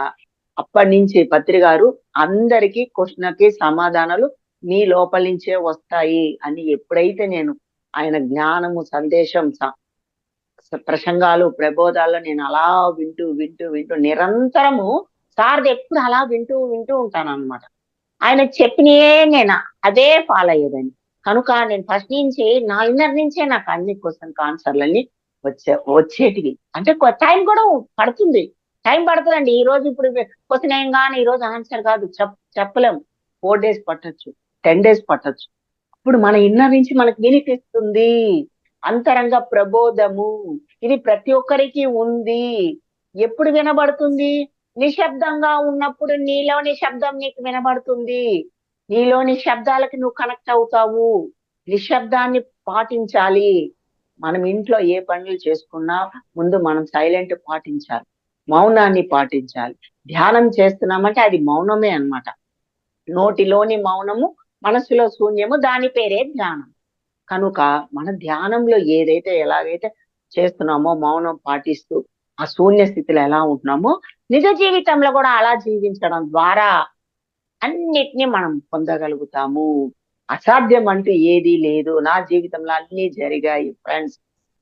అప్పటి నుంచి పత్రిగారు అందరికీ క్వశ్చన్కి సమాధానాలు మీ లోపల నుంచే వస్తాయి అని ఎప్పుడైతే నేను ఆయన జ్ఞానము, సందేశం, ప్రసంగాలు, ప్రబోధాల్లో నేను అలా వింటూ నిరంతరము సార్ది ఎప్పుడు అలా వింటూ ఉంటాను అనమాట. ఆయన చెప్పినయే నేను అదే ఫాలో అయ్యేదాన్ని. కనుక నేను ఫస్ట్ నుంచి నా ఇన్నర్ నుంచే నాకు అన్ని క్వశ్చన్ ఆన్సర్లన్నీ వచ్చేటివి. అంటే టైం కూడా పడుతుంది, టైం పడుతుందండి. ఈ రోజు ఇప్పుడు క్వశ్చన్ ఏం కానీ ఈ రోజు ఆన్సర్ కాదు, చెప్పలేము. 4 days పట్టొచ్చు, 10 days పట్టొచ్చు. ఇప్పుడు మన ఇన్నర్ నుంచి మనకు వినిపిస్తుంది అంతరంగ ప్రబోధము. ఇది ప్రతి ఒక్కరికి ఉంది. ఎప్పుడు వినబడుతుంది? నిశ్శబ్దంగా ఉన్నప్పుడు నీలోని శబ్దం నీకు వినబడుతుంది. నీలోని శబ్దాలకి నువ్వు కనెక్ట్ అవుతావు. నిశ్శబ్దాన్ని పాటించాలి. మనం ఇంట్లో ఏ పనులు చేసుకున్నా ముందు మనం సైలెంట్ పాటించాలి, మౌనాన్ని పాటించాలి. ధ్యానం చేస్తున్నామంటే అది మౌనమే అన్నమాట. నోటిలోని మౌనము, మనసులో శూన్యము, దాని పేరే ధ్యానం. కనుక మన ధ్యానంలో ఎలాగైతే చేస్తున్నామో, మౌనం పాటిస్తూ ఆ శూన్య స్థితిలో ఎలా ఉంటున్నామో, నిజ జీవితంలో కూడా అలా జీవించడం ద్వారా అన్నిటినీ మనం పొందగలుగుతాము. అసాధ్యం అంటూ ఏదీ లేదు. నా జీవితంలో అన్ని జరిగాయి ఫ్రెండ్స్.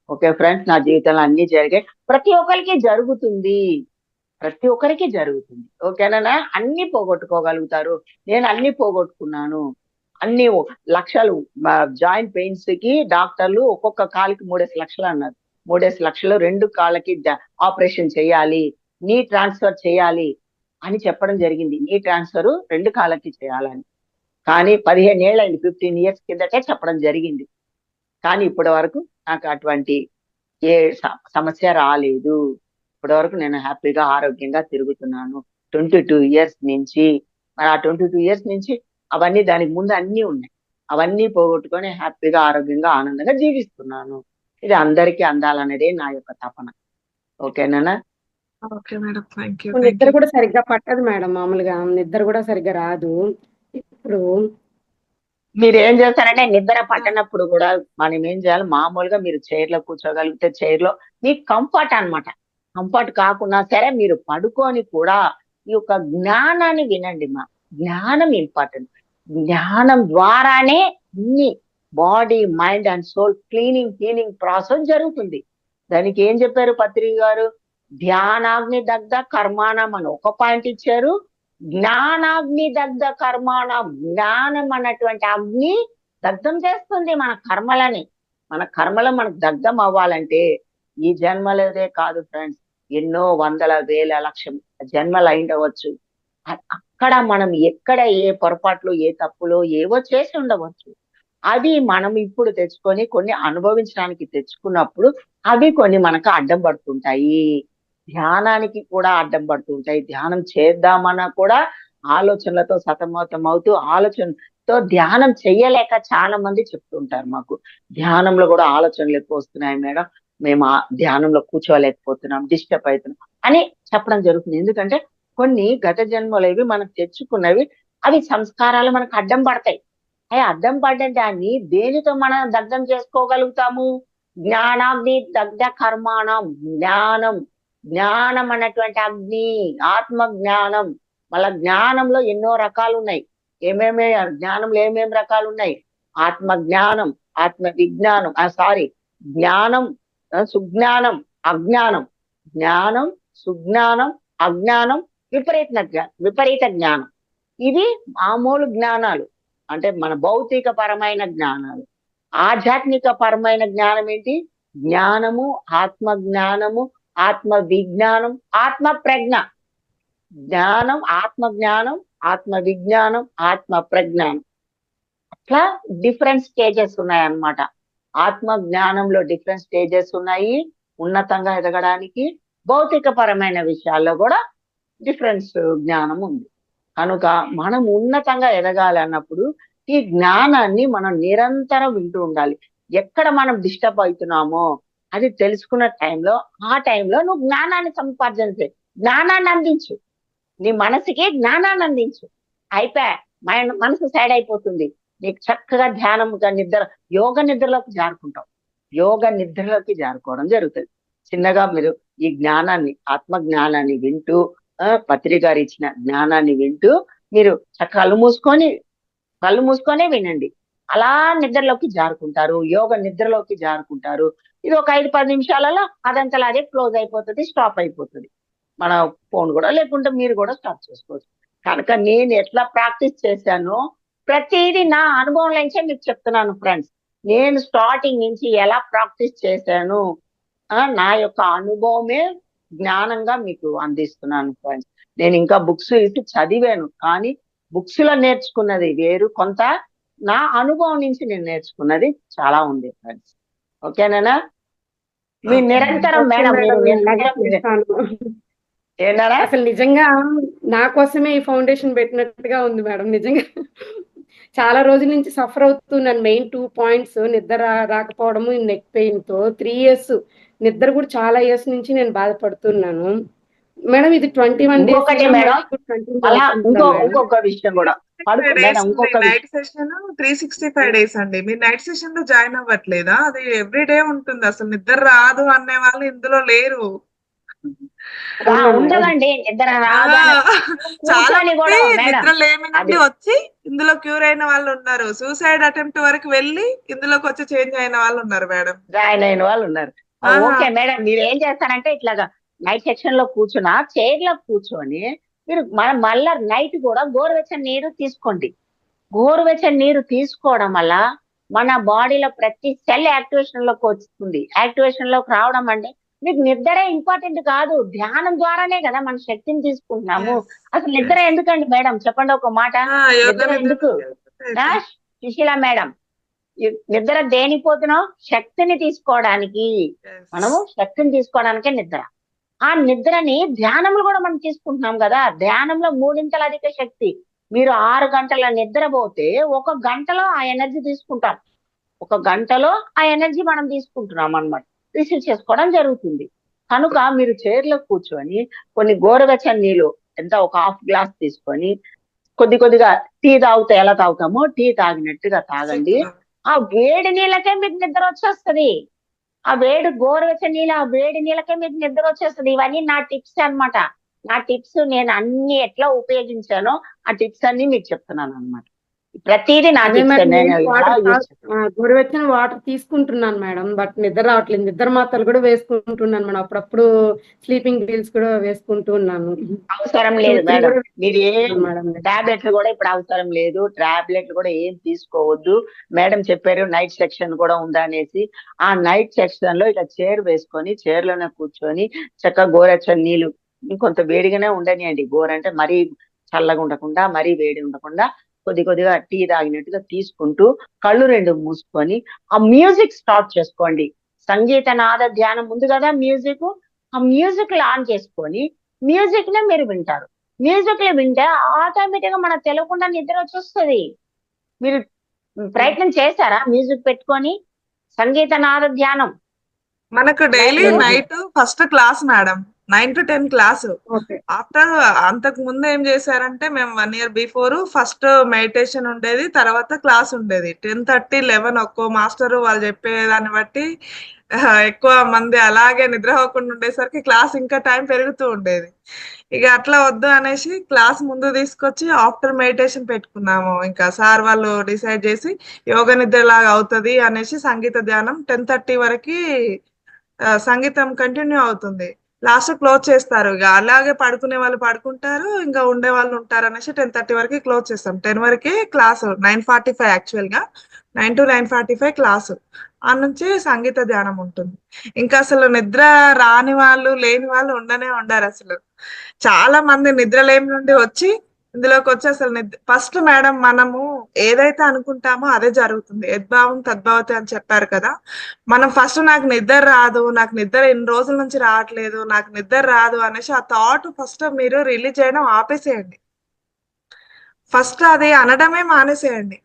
ఓకే ఫ్రెండ్స్, నా జీవితంలో అన్ని జరిగాయి. ప్రతి ఒక్కరికి జరుగుతుంది. ప్రతి ఒక్కరికి జరుగుతుంది. ఓకేనా? అన్ని పోగొట్టుకోగలుగుతారు. నేను అన్ని పోగొట్టుకున్నాను. అన్ని లక్షలు జాయింట్ పెయిన్స్ కి డాక్టర్లు ఒక్కొక్క కాలికి 3 లక్షలు అన్నారు. 3 లక్షలు 2 కాళ్ళకి ఆపరేషన్ చేయాలి, నీ ట్రాన్స్ఫర్ చేయాలి అని చెప్పడం జరిగింది. నీ ట్రాన్స్ఫర్ 2 కాళ్ళకి చేయాలని. కానీ 15 ఏళ్ళైంది, 15 years కిందటే చెప్పడం జరిగింది. కానీ ఇప్పటి వరకు నాకు అటువంటి ఏ సమస్య రాలేదు. ఇప్పటి వరకు నేను హ్యాపీగా ఆరోగ్యంగా తిరుగుతున్నాను 22 years నుంచి. మరి ఆ 22 years నుంచి అవన్నీ దానికి ముందు అన్నీ ఉన్నాయి. అవన్నీ పోగొట్టుకొని హ్యాపీగా ఆరోగ్యంగా ఆనందంగా జీవిస్తున్నాను. ఇది అందరికీ అందాలనేదే నా యొక్క తపన. ఓకేనా? Okay madam, thank you. నిద్ర కూడా సరిగ్గా పట్టదు మేడం. మామూలుగా నిద్ర కూడా సరిగ్గా రాదు. ఇప్పుడు మీరు ఏం చేస్తారంటే నిద్ర పట్టనప్పుడు కూడా మనం ఏం చేయాలి, మామూలుగా మీరు చైర్ లో కూర్చోగలిగితే చైర్ లో మీకు కంఫర్ట్ అన్నమాట. కంఫర్ట్ కాకుండా సరే మీరు పడుకొని కూడా ఈ యొక్క జ్ఞానాన్ని వినండి. మా జ్ఞానం ఇంపార్టెంట్. జ్ఞానం ద్వారానే అన్ని body, mind and soul healing process జరుగుతుంది. దానికి ఏం చెప్పారు పత్రి గారు? ధ్యానాగ్ని దగ్ధ కర్మాణం అని ఒక పాయింట్ ఇచ్చారు. జ్ఞానాగ్ని దగ్ధ కర్మాణం, జ్ఞానం అన్నటువంటి అగ్ని దగ్ధం చేస్తుంది మన కర్మలని. మన కర్మలు మనకు దగ్ధం అవ్వాలంటే ఈ జన్మలదే కాదు ఫ్రెండ్స్, ఎన్నో వందల వేల లక్ష జన్మలు అయిండవచ్చు. అక్కడ మనం ఎక్కడ ఏ పొరపాట్లు, ఏ తప్పులు ఏవో చేసి ఉండవచ్చు. అది మనం ఇప్పుడు తెచ్చుకొని కొన్ని అనుభవించడానికి తెచ్చుకున్నప్పుడు అవి కొన్ని మనకు అడ్డం పడుతుంటాయి. ధ్యానానికి కూడా అడ్డం పడుతుంటాయి. ధ్యానం చేద్దామన్నా కూడా ఆలోచనలతో సతమతం అవుతూ, ఆలోచనతో ధ్యానం చెయ్యలేక చాలా మంది చెప్తుంటారు మాకు, ధ్యానంలో కూడా ఆలోచనలు ఎక్కువ వస్తున్నాయి మేడం, మేము ఆ ధ్యానంలో కూర్చోలేకపోతున్నాం, డిస్టర్బ్ అవుతున్నాం అని చెప్పడం జరుగుతుంది. ఎందుకంటే కొన్ని గత జన్మలేవి మనకు తెచ్చుకున్నవి, అవి సంస్కారాలు మనకు అడ్డం పడతాయి. అవి అడ్డం పడ్డ దాన్ని దేనితో మనం దగ్ధం చేసుకోగలుగుతాము? జ్ఞానాగ్ని దగ్ధ కర్మాణం. జ్ఞానం అన్నటువంటి అగ్ని, ఆత్మ జ్ఞానం. మళ్ళా జ్ఞానంలో ఎన్నో రకాలు ఉన్నాయి. జ్ఞానంలో ఏమేమి రకాలు ఉన్నాయి? ఆత్మ జ్ఞానం, ఆత్మ విజ్ఞానం, జ్ఞానం, సుజ్ఞానం, అజ్ఞానం. జ్ఞానం, సుజ్ఞానం, అజ్ఞానం, విపరీత జ్ఞానం. ఇవి మామూలు జ్ఞానాలు, అంటే మన భౌతిక పరమైన జ్ఞానాలు. ఆధ్యాత్మిక పరమైన జ్ఞానం ఏంటి? జ్ఞానము, ఆత్మ జ్ఞానము, ఆత్మ విజ్ఞానం, ఆత్మ ప్రజ్ఞ. జ్ఞానం, ఆత్మ జ్ఞానం, ఆత్మ విజ్ఞానం, ఆత్మ ప్రజ్ఞానం. అట్లా డిఫరెంట్ స్టేజెస్ ఉన్నాయన్నమాట. ఆత్మ జ్ఞానంలో డిఫరెంట్ స్టేజెస్ ఉన్నాయి. ఉన్నతంగా ఎదగడానికి భౌతిక పరమైన విషయాల్లో కూడా డిఫరెన్స్ జ్ఞానం ఉంది. కనుక మనం ఉన్నతంగా ఎదగాలి అన్నప్పుడు ఈ జ్ఞానాన్ని మనం నిరంతరం వింటూ ఉండాలి. ఎక్కడ మనం డిస్టర్బ్ అవుతున్నామో అది తెలుసుకున్న టైంలో, ఆ టైంలో నువ్వు జ్ఞానాన్ని సంపార్జన చేయి, జ్ఞానాన్ని అందించు, నీ మనసుకి జ్ఞానాన్ని అందించు. అయిపోయా, మనసు సైడ్ అయిపోతుంది. నీకు చక్కగా ధ్యానంగా యోగ నిద్రలోకి జారుకుంటావు. యోగ నిద్రలోకి జారుకోవడం జరుగుతుంది. చిన్నగా మీరు ఈ జ్ఞానాన్ని, ఆత్మ జ్ఞానాన్ని వింటూ, పత్రి గారు ఇచ్చిన జ్ఞానాన్ని వింటూ మీరు కళ్ళు మూసుకొనే వినండి. అలా నిద్రలోకి జారుకుంటారు, యోగ నిద్రలోకి జారుకుంటారు. ఇది ఒక 5-10 నిమిషాలలో అదంతలా అదే క్లోజ్ అయిపోతుంది, స్టాప్ అయిపోతుంది. మన ఫోన్ కూడా, లేకుంటే మీరు కూడా స్టాప్ చేసుకోవచ్చు. కనుక నేను ఎట్లా ప్రాక్టీస్ చేశానో ప్రతిదీ నా అనుభవం నుంచే మీకు చెప్తున్నాను ఫ్రెండ్స్. నేను స్టార్టింగ్ నుంచి ఎలా ప్రాక్టీస్ చేశాను, నా యొక్క అనుభవమే జ్ఞానంగా మీకు అందిస్తున్నాను ఫ్రెండ్స్. నేను ఇంకా బుక్స్ ఇటు చదివాను, కానీ బుక్స్ లో నేర్చుకున్నది వేరు, కొంత నా అనుభవం నుంచి నేను నేర్చుకున్నది చాలా ఉంది ఫ్రెండ్స్. ఓకేనా? మీ నిరంతరం మేడం, ఏనారా అసలు నిజంగా నా కోసమే ఈ ఫౌండేషన్ పెట్టినట్టుగా ఉంది మేడం. నిజంగా చాలా రోజుల నుంచి సఫర్ అవుతున్నాను. మెయిన్ 2 points, నిద్ర రాకపోవడము, నెక్ పెయిన్ తో 3 years నిద్ర కూడా చాలా ఇయర్స్ నుంచి నేను బాధపడుతున్నాను మేడం. ఇది 21 days ఇంకొక విషయం కూడా, నైట్ సెషన్ 365 days అండి. మీరు నైట్ సెషన్ లో జాయిన్ అవ్వట్లేదా? అది ఎవ్రీ డే ఉంటుంది. అసలు నిద్ర రాదు అనే వాళ్ళు ఇందులో లేరు. ఉండదండి నిద్ర ఆ, రాదని చాలా కూర్చొని మంది కూడా మేడం నిద్ర లేమి అది నుండి వచ్చి ఇందులో క్యూర్ అయిన వాళ్ళు ఉన్నారు. సూసైడ్ అటెంప్ట్ వరకు వెళ్ళి ఇందులోకి వచ్చి చేంజ్ అయిన వాళ్ళు ఉన్నారు మేడం. జాయిన్ అయిన వాళ్ళు ఉన్నారు. ఓకే మేడం, మీరు ఏం చేస్తారంటే ఇట్లాగా నైట్ సెక్షన్ లో కూర్చున్నా చైర్ లో కూర్చొని మీరు మళ్ళా నైట్ కూడా గోరువెచ్చని నీరు తీసుకోండి. గోరువెచ్చని నీరు తీసుకోవడం వల్ల మన బాడీలో ప్రతి సెల్ యాక్టివేషన్ లోకి వస్తుంది. యాక్టివేషన్ లోకి రావడం అంటే మీకు నిద్ర ఇంపార్టెంట్ కాదు, ధ్యానం ద్వారానే కదా మన శక్తిని తీసుకుంటున్నాము. అసలు నిద్ర ఎందుకండి మేడం చెప్పండి ఒక మాట. నిద్ర ఎందుకు సుశీల మేడం? నిద్ర దేనికి పోతున్నాం? శక్తిని తీసుకోవడానికి. మనము శక్తిని తీసుకోవడానికే నిద్ర. ఆ నిద్రని ధ్యానంలో కూడా మనం తీసుకుంటున్నాం కదా. ధ్యానంలో 3 అధిక శక్తి. మీరు 6 గంటల నిద్రపోతే 1 గంటలో ఆ ఎనర్జీ తీసుకుంటాం. 1 గంటలో ఆ ఎనర్జీ మనం తీసుకుంటున్నాం అన్నమాట, రిసీవ్ చేసుకోవడం జరుగుతుంది. కనుక మీరు చైర్లో కూర్చొని కొన్ని గోరువెచ్చని నీళ్ళు ఎంత ఒక 1/2 గ్లాస్ తీసుకొని కొద్దిగా టీ తాగుతా ఎలా తాగుతామో టీ తాగినట్టుగా తాగండి. ఆ వేడి నీళ్ళకే మీకు నిద్ర వచ్చేస్తుంది. ఆ వేడి గోరువెచ్చని నీళ్ళు, ఆ వేడి నీళ్ళకే మీకు నిద్ర వచ్చేస్తుంది. ఇవన్నీ నా టిప్స్ అన్నమాట. నా టిప్స్ నేను అన్ని ఎట్లా ఉపయోగించానో ఆ టిప్స్ అన్ని మీకు చెప్తున్నాను అన్నమాట. ప్రతిదీ నా అదే టిప్స్ మేడం, నేను నేను ఎలా యూజ్ గోరువెచ్చని వాటర్ తీసుకుంటున్నాను మేడం, బట్ నిద్ర రావట్లేదు. నిద్ర మాత్రలు కూడా వేసుకుంటున్నాను మేడం. అప్పుడప్పుడు స్లీపింగ్ పిల్స్ కూడా వేసుకుంటూ ఉన్నాను. అవసరం 2, లేదు 3 మేడం. కూడా మీరు ఏం వేసుకుంటున్నాను మేడం. టాబ్లెట్లు కూడా ఇప్పుడు అవసరం లేదు. టాబ్లెట్లు కూడా ఏం తీసుకోవద్దు. మేడం చెప్పారు నైట్ సెక్షన్ కూడా ఉందా అనేసి. ఆ నైట్ సెక్షన్ లో ఇక చైర్ వేసుకొని చైర్ లోనే కూర్చొని చక్కగా గోరెచ్చని నీళ్ళు ఇంకొంత వేడిగానే ఉండనియండి. గోరంటే మరీ చల్లగా ఉండకుండా మరీ వేడి ఉండకుండా కొద్దిగా టీ తాగినట్టుగా తీసుకుంటూ కళ్ళు 2 మూసుకొని ఆ మ్యూజిక్ స్టార్ట్ చేసుకోండి. సంగీత నాద ధ్యానం ఉంది కదా మ్యూజిక్, ఆ మ్యూజిక్ ఆన్ చేసుకొని మ్యూజిక్ నే మీరు వింటారు. మ్యూజిక్ లో వింటే ఆటోమేటిక్ గా మనకు తెలియకుండా నిద్ర వచ్చేస్తుంది. మీరు ప్రయత్నం చేశారా మ్యూజిక్ పెట్టుకొని సంగీత నాద ధ్యానం? మనకు daily night first class madam, 9 to 10 class. After అంతకు ముందు ఏం చేశారంటే మేము 1 year బిఫోర్ ఫస్ట్ మెడిటేషన్ ఉండేది, తర్వాత క్లాస్ ఉండేది. 10:30, 11 ఒక్కో మాస్టర్ వాళ్ళు చెప్పేదాన్ని బట్టి ఎక్కువ మంది అలాగే నిద్రపోకుండా ఉండేసరికి క్లాస్ ఇంకా టైం పెరుగుతూ ఉండేది. ఇక అట్లా వద్దు అనేసి క్లాస్ ముందు తీసుకొచ్చి ఆఫ్టర్ మెడిటేషన్ పెట్టుకున్నాము. ఇంకా సార్ వాళ్ళు డిసైడ్ చేసి యోగ నిద్ర లాగా అవుతుంది అనేసి సంగీత ధ్యానం 10:30 వరకు సంగీతం కంటిన్యూ అవుతుంది. లాస్ట్ క్లోజ్ చేస్తారు. ఇక అలాగే పడుకునే వాళ్ళు పడుకుంటారు, ఇంకా ఉండే వాళ్ళు ఉంటారు అనేసి 10:30 వరకు క్లోజ్ చేస్తాం. 10 వరకే క్లాసు. 9:45 యాక్చువల్ గా 9 to 9:45 క్లాసు. ఆ నుంచి సంగీత ధ్యానం ఉంటుంది. ఇంకా అసలు నిద్ర రాని వాళ్ళు లేని వాళ్ళు ఉండనే ఉండరు. అసలు చాలా మంది నిద్ర లేని నుండి వచ్చి ఇందులోకి వచ్చి అసలు ఫస్ట్ మేడం మనము ఏదైతే అనుకుంటామో అదే జరుగుతుంది. యద్భావం తద్భావతి అని చెప్పారు కదా. మనం ఫస్ట్ నాకు నిద్ర రాదు, నాకు నిద్ర ఎన్ని రోజుల నుంచి రావట్లేదు, నాకు నిద్ర రాదు అనేసి ఆ థాట్ ఫస్ట్ మీరు రిలీజ్ చేయడం ఆపేసేయండి. ఫస్ట్ అది అనడమే మానేసేయండి.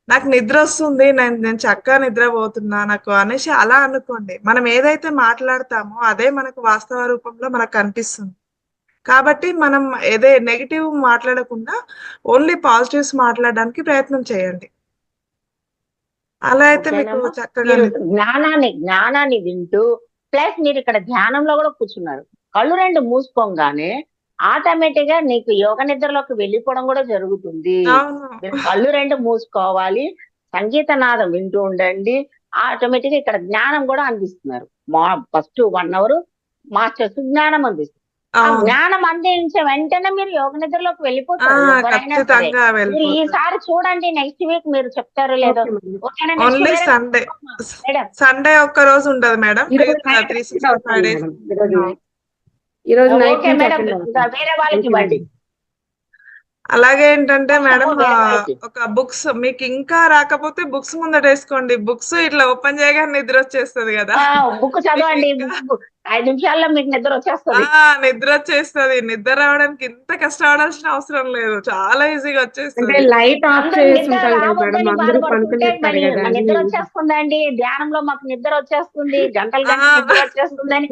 నాకు నిద్ర వస్తుంది, నేను చక్కగా నిద్రపోతున్నా నాకు అనేసి అలా అనుకోండి. మనం ఏదైతే మాట్లాడతామో అదే మనకు వాస్తవ రూపంలో మనకు కనిపిస్తుంది. కాబట్టి మనం ఏదే నెగిటివ్ మాట్లాడకుండా ఓన్లీ పాజిటివ్స్ మాట్లాడడానికి ప్రయత్నం చేయండి. అలా అయితే మీకు చక్కగా మీరు జ్ఞానాన్ని వింటూ ప్లస్ మీరు ఇక్కడ ధ్యానంలో కూడా కూర్చున్నారు. కళ్ళు 2 మూసుకోగానే ఆటోమేటిక్ గా నీకు యోగ నిద్రలోకి వెళ్ళిపోవడం కూడా జరుగుతుంది. మీరు కళ్ళు 2 మూసుకోవాలి, సంగీత నాదం వింటూ ఉండండి. ఆటోమేటిక్ గా ఇక్కడ జ్ఞానం కూడా అందిస్తున్నారు. ఫస్ట్ 1 hour మాస్టర్స్ జ్ఞానం అందిస్తారు. ఆ జ్ఞానం అందించే వెంటనే మీరు యోగ నిద్రలోకి వెళ్ళిపోతారు. ఎవరైనా సరే మీరు ఈసారి చూడండి, నెక్స్ట్ వీక్ మీరు చెప్తారు లేదో. ఓన్లీ సండే ఒక్క రోజు ఉండదు మేడం, 365 days. ఓకే మేడం, వేరే వాళ్ళకి ఇవ్వండి. అలాగే ఏంటంటే మేడం ఒక బుక్స్ మీకు ఇంకా రాకపోతే బుక్స్ ముందట వేసుకోండి. బుక్స్ ఇట్లా ఓపెన్ చేయగానే నిద్ర వచ్చేస్తుంది కదా. బుక్ చదవండి, 5 నిమిషాల్లో మీకు నిద్ర వచ్చేస్తుంది. నిద్ర వచ్చేస్తుంది. నిద్ర రావడానికి ఇంత కష్టపడాల్సిన అవసరం లేదు, చాలా ఈజీగా వచ్చేస్తుంది. నిద్ర వచ్చేస్తుందండి, ధ్యానంలో మాకు నిద్ర వచ్చేస్తుంది, గంటలు నిద్ర వచ్చేస్తుందని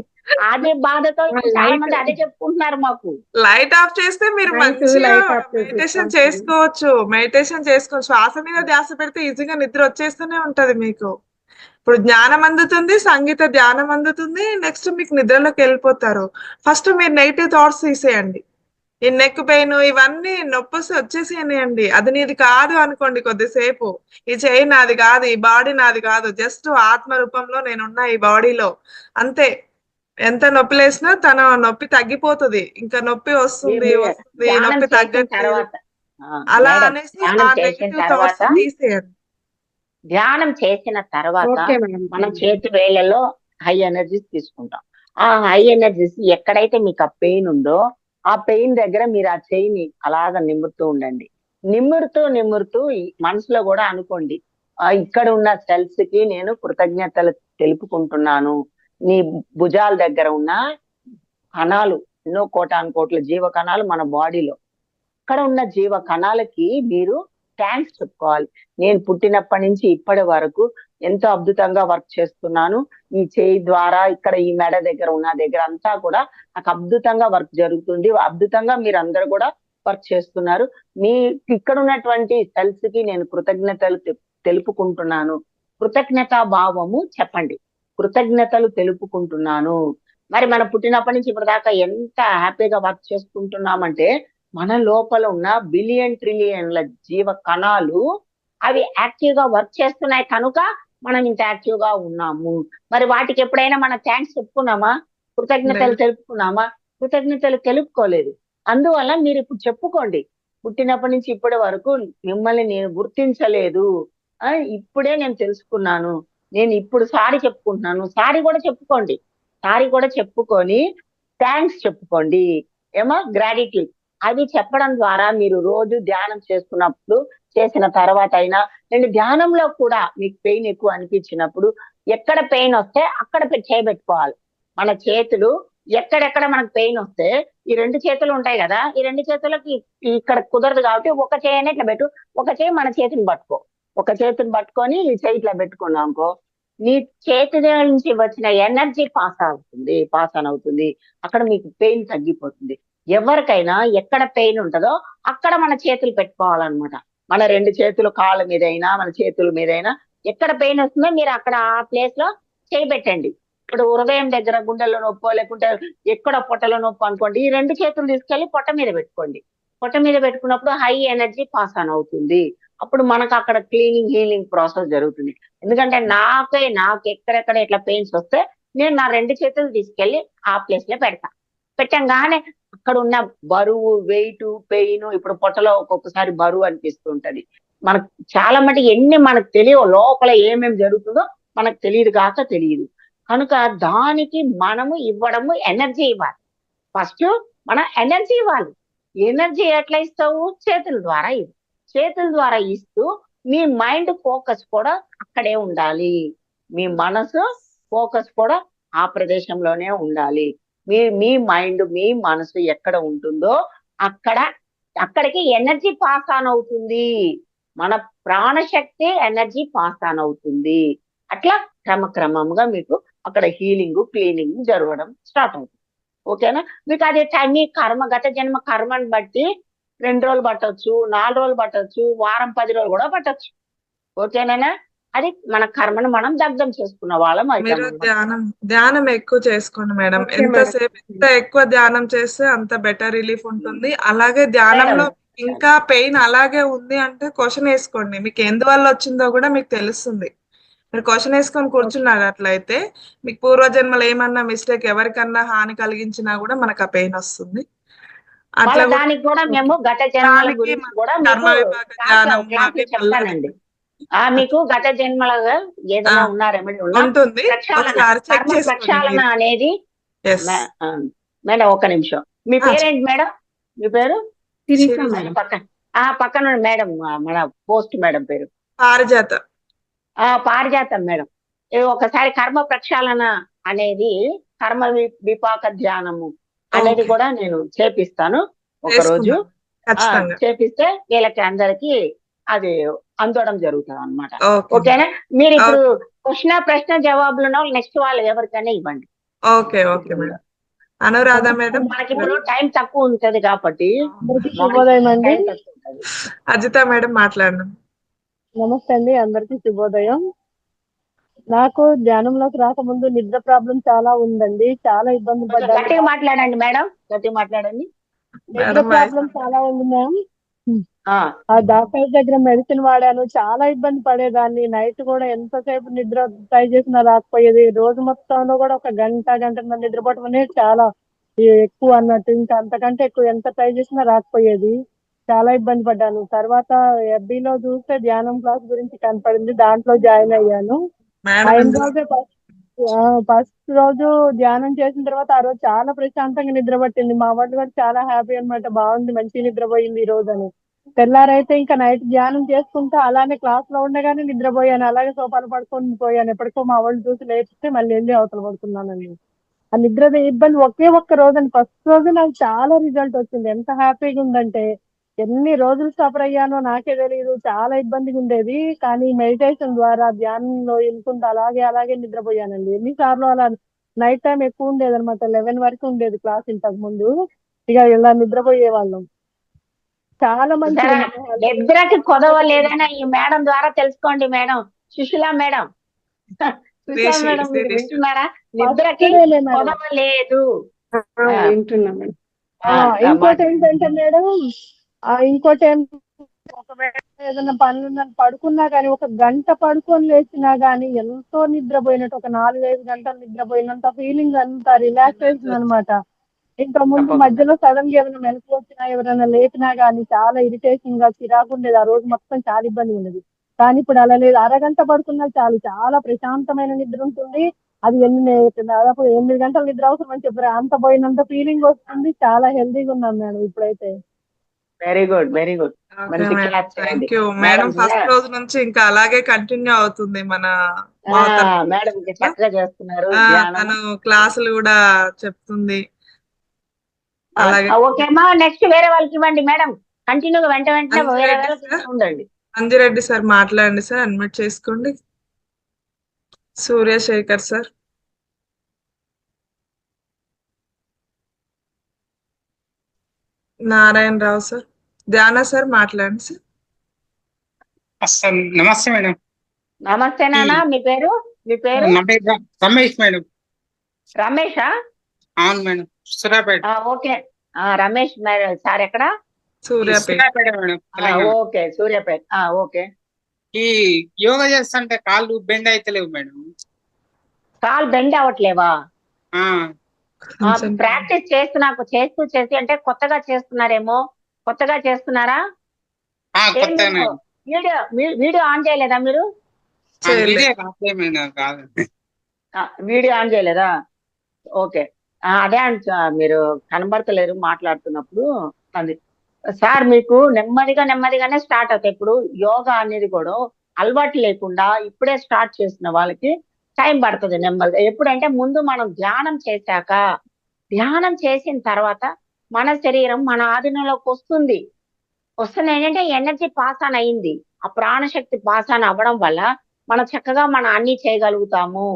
అదే బాధతో చాలా మంది అదే చెప్పుకుంటున్నారు. మాకు లైట్ ఆఫ్ చేస్తే మీరు మంచిగా మెడిటేషన్ చేసుకోవచ్చు. శ్వాస మీద ధ్యాస పెడితే ఈజీగా నిద్ర వచ్చేస్తూనే ఉంటది మీకు. ఇప్పుడు జ్ఞానం అందుతుంది, సంగీత ధ్యానం అందుతుంది. నెక్స్ట్ మీకు నిద్రలోకి వెళ్ళిపోతారు. ఫస్ట్ మీరు నెగిటివ్ థాట్స్ తీసేయండి. ఈ నెక్ పెయిన్ ఇవన్నీ నొప్పి వచ్చేసేయండి. అది నీది కాదు అనుకోండి కొద్దిసేపు. ఈ చెయ్యి నాది కాదు, ఈ బాడీ నాది కాదు, జస్ట్ ఆత్మ రూపంలో నేనున్నా ఈ బాడీలో, అంతే. ఎంత నొప్పి లేసినా తన నొప్పి తగ్గిపోతుంది. ఇంకా నొప్పి వస్తుంది వస్తుంది, ధ్యానం నొప్పి చేసిన తగ్గట్లేదు తర్వాత అలా మేడం, అనేసి ఆ ధ్యానం చేసిన నెగిటివ్ తర్వాత థాట్స్ తీసేయండి. ధ్యానం చేసిన తర్వాత ఓకే మేడం. మనం చేతి వేళ్లలో హై ఎనర్జీస్ తీసుకుంటాం. ఆ హై ఎనర్జీస్ ఎక్కడైతే మీకు ఆ పెయిన్ ఉందో ఆ పెయిన్ దగ్గర మీరు ఆ చెయ్యిని అలాగ నిమురుతూ ఉండండి. నిమురుతూ ఈ మనసులో కూడా అనుకోండి, ఇక్కడ ఉన్న సెల్స్ కి నేను కృతజ్ఞతలు తెలుపుకుంటున్నాను. నీ భుజాల దగ్గర ఉన్న కణాలు, ఎన్నో కోటాను కోట్ల జీవ కణాలు మన బాడీలో, అక్కడ ఉన్న జీవ కణాలకి మీరు థ్యాంక్స్ చెప్పుకోవాలి. నేను పుట్టినప్పటి నుంచి ఇప్పటి వరకు ఎంతో అద్భుతంగా వర్క్ చేస్తున్నాను. ఈ చేయి ద్వారా ఇక్కడ ఈ మెడ దగ్గర ఉన్న దగ్గర అంతా కూడా నాకు అద్భుతంగా వర్క్ జరుగుతుంది. అద్భుతంగా మీరు అందరూ కూడా వర్క్ చేస్తున్నారు. మీ ఇక్కడ ఉన్నటువంటి సెల్స్ కి నేను కృతజ్ఞతలు తెలుపుకుంటున్నాను. కృతజ్ఞతా భావము చెప్పండి. కృతజ్ఞతలు తెలుపుకుంటున్నాను. మరి మనం పుట్టినప్పటి నుంచి ఇప్పటిదాకా ఎంత హ్యాపీగా వర్క్ చేసుకుంటున్నామంటే మన లోపల ఉన్న బిలియన్ ట్రిలియన్ల జీవ కణాలు అవి యాక్టివ్ గా వర్క్ చేస్తున్నాయి కనుక మనం ఇంత యాక్టివ్ గా ఉన్నాము. మరి వాటికి ఎప్పుడైనా మనం థ్యాంక్స్ చెప్పుకున్నామా? కృతజ్ఞతలు తెలుపుకున్నామా? కృతజ్ఞతలు తెలుపుకోలేదు. అందువల్ల మీరు ఇప్పుడు చెప్పుకోండి, పుట్టినప్పటి నుంచి ఇప్పటి వరకు మిమ్మల్ని నేను గుర్తించలేదు, ఇప్పుడే నేను తెలుసుకున్నాను, నేను ఇప్పుడు సారీ చెప్పుకుంటున్నాను. సారీ కూడా చెప్పుకోండి. సారీ కూడా చెప్పుకొని థ్యాంక్స్ చెప్పుకోండి. ఏమో గ్రాటిట్యూడ్ అది చెప్పడం ద్వారా మీరు రోజు ధ్యానం చేస్తున్నప్పుడు, చేసిన తర్వాత అయినా, నేను ధ్యానంలో కూడా మీకు పెయిన్ ఎక్కువ అనిపించినప్పుడు ఎక్కడ పెయిన్ వస్తే అక్కడ చేయబెట్టుకోవాలి. మన చేతులు ఎక్కడెక్కడ మనకు పెయిన్ వస్తే ఈ రెండు చేతులు ఉంటాయి కదా, ఈ రెండు చేతులకి ఇక్కడ కుదరదు కాబట్టి ఒక చేయి ఇట్లా పెట్టు, ఒక చేయి మన చేతిని పట్టుకో, ఒక చేతిని పట్టుకొని ఈ చేయి ఇట్లా పెట్టుకున్నాం అనుకో, నీ చేతి నుంచి వచ్చిన ఎనర్జీ పాస్ ఆన్ అవుతుంది. అక్కడ మీకు పెయిన్ తగ్గిపోతుంది. ఎవరికైనా ఎక్కడ పెయిన్ ఉంటుందో అక్కడ మన చేతులు పెట్టుకోవాలన్నమాట. మన రెండు చేతులు కాళ్ళ మీదైనా మన చేతుల మీదైనా ఎక్కడ పెయిన్ వస్తుందో మీరు అక్కడ ఆ ప్లేస్ లో చేయబెట్టండి. ఇప్పుడు హృదయం దగ్గర గుండెల్లో నొప్పో లేకుంటే ఎక్కడ పొట్టలో నొప్పి అనుకోండి, ఈ రెండు చేతులు తీసుకెళ్లి పొట్ట మీద పెట్టుకోండి. పొట్ట మీద పెట్టుకున్నప్పుడు హై ఎనర్జీ పాస్ ఆన్ అవుతుంది. అప్పుడు మనకు అక్కడ క్లీనింగ్ హీలింగ్ ప్రాసెస్ జరుగుతుంది. ఎందుకంటే నాకు ఎక్కడెక్కడ ఇట్లా పెయిన్స్ వస్తే నేను నా రెండు చేతులు తీసుకెళ్లి ఆ ప్లేస్ లో పెట్టంగానే అక్కడ ఉన్న బరువు, వెయిట్, పెయిన్, ఇప్పుడు పొట్టలో ఒక్కొక్కసారి బరువు అనిపిస్తుంటది. మనకు చాలా మటుకు ఎన్ని మనకు తెలియవు, లోపల ఏమేమి జరుగుతుందో మనకు తెలియదు కనుక దానికి మనము ఇవ్వడము ఎనర్జీ ఇవ్వాలి. ఫస్ట్ మనం ఎనర్జీ ఇవ్వాలి. ఎనర్జీ ఎట్లా ఇస్తావు? చేతుల ద్వారా ఇవ్వు. చేతుల ద్వారా ఇస్తూ మీ మైండ్ ఫోకస్ కూడా అక్కడే ఉండాలి. మీ మనసు ఫోకస్ కూడా ఆ ప్రదేశంలోనే ఉండాలి. మీ మైండ్, మీ మనసు ఎక్కడ ఉంటుందో అక్కడికి ఎనర్జీ పాస్ ఆన్ అవుతుంది. మన ప్రాణశక్తి ఎనర్జీ పాస్ ఆన్ అవుతుంది. అట్లా క్రమక్రమంగా మీకు అక్కడ హీలింగ్, క్లీనింగ్ జరగడం స్టార్ట్ అవుతుంది. ఓకేనా? మీకు అదే టైం మీ గత జన్మ కర్మని బట్టి 2 రోజులు పట్టొచ్చు, 4 రోజులు పట్టొచ్చు, వారం 10 రోజులు కూడా పట్టొచ్చు. ఓకేనా? అది మన కర్మను మనం దగ్ధం చేసుకున్న వాళ్ళం మీరు అవుతాం. ధ్యానం ఎక్కువ చేసుకోండి మేడం. ఎంత ఎక్కువ ధ్యానం చేస్తే అంత బెటర్ రిలీఫ్ ఉంటుంది. అలాగే ధ్యానంలో ఇంకా పెయిన్ అలాగే ఉంది అంటే క్వశ్చన్ వేసుకోండి. మీకు ఎందువల్ల వచ్చిందో కూడా మీకు తెలుస్తుంది. మీరు క్వశ్చన్ వేసుకొని కూర్చున్నారు అట్లయితే మీకు పూర్వజన్మలో ఏమన్నా మిస్టేక్, ఎవరికన్నా హాని కలిగించినా కూడా మనకు ఆ పెయిన్ వస్తుంది. అట్లా దానికి కూడా మేము గత జన్మల గురించి కూడా చెప్తానండి. మీకు గత జన్మలుగా ఏదైనా ఉన్న రెమెడీ ఉంటుంది, ప్రక్షాళన అనేది. మేడం ఒక్క నిమిషం, మీ పేరేంటి మేడం? మీ పేరు పక్కన మేడం, మన పోస్ట్ మేడం పేరు పారిజాతం మేడం. ఒకసారి కర్మ ప్రక్షాళన అనేది, కర్మ విపాక ధ్యానము అనేది కూడా నేను చేపిస్తాను ఒక రోజు. చేపిస్తే వీళ్ళకి అందరికి అది అందడం జరుగుతుంది అన్నమాట. ఓకేనా? మీరు ఇప్పుడు ప్రశ్న జవాబులు నెక్స్ట్ వాళ్ళు ఎవరికైనా ఇవ్వండి. Okay okay madam. Anuradha madam, మనకి ఇప్పుడు టైం తక్కువ ఉంటది కాబట్టి. శుభోదయం అండి. అజిత మేడం మాట్లాడను. నమస్తే అండి, అందరికి శుభోదయం. నాకు ధ్యానంలోకి రాకముందు నిద్ర ప్రాబ్లం చాలా ఉందండి. చాలా ఇబ్బంది కొంచెం పడ్డాను. గట్టిగా మాట్లాడండి మేడం, గట్టిగా మాట్లాడండి. నిద్ర మేడం వాయిస్ ప్రాబ్లం చాలా ఉంది మ్యామ్. ఆ, ఆ డాక్టర్ దగ్గర మెడిసిన్ వాడాను. చాలా ఇబ్బంది పడేదాన్ని. నైట్ కూడా ఎంతసేపు నిద్ర ట్రై చేసినా రాకపోయేది. రోజు మొత్తంలో కూడా ఒక గంటన్నర నిద్రపోవటం అనేది చాలా ఎక్కువ అన్నట్టు. ఇంకా అంతకంటే ఎక్కువ ఎంత ట్రై చేసినా రాకపోయేది. చాలా ఇబ్బంది పడ్డాను. తర్వాత FB లో చూస్తే ధ్యానం క్లాస్ గురించి కనపడింది. దాంట్లో జాయిన్ అయ్యాను. మేడం అయిన ఇందులో రోజే ఫస్ట్ రోజు ధ్యానం చేసిన తర్వాత ఆ రోజు చాలా ప్రశాంతంగా నిద్ర పట్టింది. మా వాళ్ళు కూడా చాలా హ్యాపీ అన్నమాట. బాగుంది, మంచి నిద్రపోయింది ఈ రోజు అని. తెల్లారైతే ఇంకా నైట్ ధ్యానం చేసుకుంటూ అలానే క్లాస్ లో ఉండగానే నిద్రపోయాను. అలాగే సోఫాలో పడుకొని పోయాను. ఎప్పటికో మా వాళ్ళు చూసి లేపితే మళ్ళీ వెళ్ళి అవతల పడుకున్నానండి. ఆ నిద్ర ఇబ్బంది ఒకే ఒక్క రోజు ఫస్ట్ రోజు నాకు చాలా రిజల్ట్ వచ్చింది. ఎంత హ్యాపీగా ఉందంటే ఎన్ని రోజులు సఫర్ అయ్యానో నాకే తెలియదు. చాలా ఇబ్బందిగా ఉండేది. కానీ మెడిటేషన్ ద్వారా ధ్యానంలో వినుకుంటూ అలాగే నిద్రపోయానండి. ఎన్నిసార్లు అలా నైట్ టైం ఎక్కువ ఉండేది అనమాట. 11 వరకు ఉండేది క్లాస్ ఇంతకు ముందు. ఇక ఇలా నిద్రపోయే వాళ్ళం. చాలా మంచిది చూసారా, మన health కి. నిద్రకి కొదవ లేదని ఈ మేడం ద్వారా తెలుసుకోండి madam. Sushila madam, Sushila madam మీరు శ్రీ వింటున్నారా? ఫస్ట్ నిద్రకి డేనే మేడం. కొదవ లేదు. వింటున్నా మేడం. ఇంకోటి ఏంటంటే మేడం, ఇంకోటి ఒకవేళ ఏదైనా పనులు ఉందని పడుకున్నా కానీ ఒక గంట పడుకొని లేచినా కానీ ఎంతో నిద్రపోయినట్టు, ఒక 4-5 గంటలు నిద్రపోయినంత ఫీలింగ్, అంత రిలాక్సేషన్ అన్నమాట. ఇంకా ముందు తప్పకుండా. మధ్యలో సడన్ గా ఏమైనా మెలకు వచ్చినా, ఎవరైనా లేపినా కానీ చాలా ఇరిటేషన్ గా చిరాకు ఉండేది. ఆ రోజు మొత్తం చాలా ఇబ్బంది ఉండేది. కానీ ఇప్పుడు అలా లేదు. అరగంట పడుకున్నా చాలు, చాలా ప్రశాంతమైన నిద్ర ఉంటుంది. అది దాదాపు 8 గంటల నిద్ర అవసరం అని చెప్పారు. అంత పోయినంత ఫీలింగ్ వస్తుంది. చాలా హెల్తీగా ఉన్నాను మేడం ఇప్పుడైతే. Very good, very good. Okay మంచి మేడం, క్లాస్ చేయండి thank you madam. Madam. First రోజు నుంచి ఇంకా అలాగే కంటిన్యూ అవుతుంది మన మేడం చక్కగా చేస్తున్నారు ఆ, ధ్యానం. తను క్లాసులు కూడా చెప్తుంది. అలాగే ఓకే అమ్మా, నెక్స్ట్ వేరే వాళ్ళకి ఇవ్వండి మేడం. కంటిన్యూగా వెంటనే వేరే అంజిరెడ్డి వాళ్ళకి సార్, ఉండండి. అంజిరెడ్డి సార్ మాట్లాడండి సార్, అడ్మిట్ చేసుకోండి. సూర్యశేఖర్ సార్, నారాయణరావు సార్, ధ్యాన సార్ మాట్లాడండి సార్. అసలు నమస్తే మేడం. నమస్తే నాన్న, మీ పేరు? మీ పేరు? నా పేరు రమేష్ మేడం. రమేషా? అవును madam, Suryapet. Okay. Ramesh madam sir ఎక్కడ? Suryapet madam, Telangana. Okay, Suryapet. Okay. ఈ యోగా చేస్తుంటే కాళ్ళు బెండ్ అయితలేవు మేడం. కాల్ బెండ్ అవ్వట్లేవా? ఆ కొంచెం ప్రాక్టీస్ చేసి అంటే కొత్తగా చేస్తున్నారేమో. కొత్తగా చేస్తున్నారా? కొత్తగానే. వీడియో ఆన్ చేయలేదా మీరు? వీడియో కావట్లే మేడం, కాదు. వీడియో ఆన్ చేయలేదా? ఓకే. అదే మీరు కనబడతలేరు మాట్లాడుతున్నప్పుడు. అది సార్, మీకు నెమ్మదిగానే స్టార్ట్ అవుతాయి. ఇప్పుడు యోగా అనేది కూడా అలవాటు లేకుండా ఇప్పుడే స్టార్ట్ చేసిన వాళ్ళకి టైం పడుతుంది నెమ్మదిగా. ఎప్పుడంటే ముందు మనం ధ్యానం చేసిన తర్వాత మన శరీరం మన ఆధీనంలోకి వస్తుంది ఏంటంటే ఎనర్జీ పాస్ ఆన్ అయింది. ఆ ప్రాణశక్తి పాస్ ఆన్ అవ్వడం వల్ల మనం చక్కగా అన్ని చేయగలుగుతాము.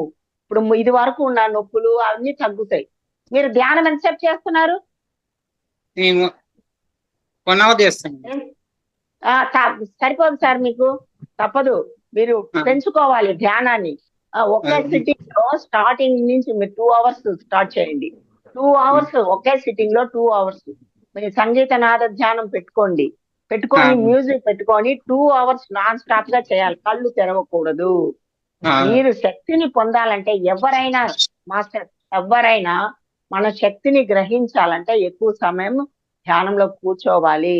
ఇప్పుడు ఇది వరకు ఉన్న నొప్పులు అన్ని తగ్గుతాయి. మీరు ధ్యానం ఎంతసేపు చేస్తున్నారు? నేను 1 hour చేస్తాను. సరిపోదు సార్, మీకు తప్పదు. మీరు పెంచుకోవాలి ధ్యానాన్ని. ఒకే సిట్టింగ్ లో స్టార్టింగ్ నుంచి మీరు 2 hours స్టార్ట్ చేయండి. 2 hours ఒకే సిట్టింగ్ లో 2 hours మీరు సంగీత నాద ధ్యానం పెట్టుకొని మ్యూజిక్ పెట్టుకొని 2 hours నాన్ స్టాప్ గా చేయాలి. కళ్ళు తెరవకూడదు. మీరు శక్తిని పొందాలంటే ఎవరైనా మన శక్తిని గ్రహించాలంటే ఎక్కువ సమయం ధ్యానంలో కూర్చోవాలి.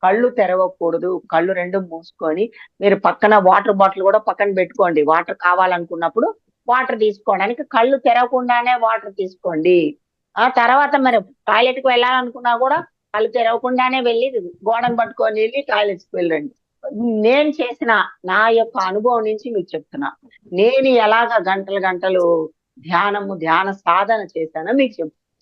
కళ్ళు తెరవకూడదు. కళ్ళు 2 మూసుకొని మీరు పక్కన వాటర్ బాటిల్ కూడా పక్కన పెట్టుకోండి. వాటర్ కావాలనుకున్నప్పుడు వాటర్ తీసుకోవడానికి కళ్ళు తెరవకుండానే వాటర్ తీసుకోండి. ఆ తర్వాత మరి టాయిలెట్ కి వెళ్ళాలనుకున్నా కూడా కళ్ళు తెరవకుండానే వెళ్ళి గోడను పట్టుకొని వెళ్ళి టాయిలెట్స్ కి వెళ్ళండి. నేను చేసిన నా యొక్క అనుభవం నుంచి మీకు చెప్తున్నా. నేను ఎలాగ గంటలు ధ్యాన సాధన చేశానో మీకు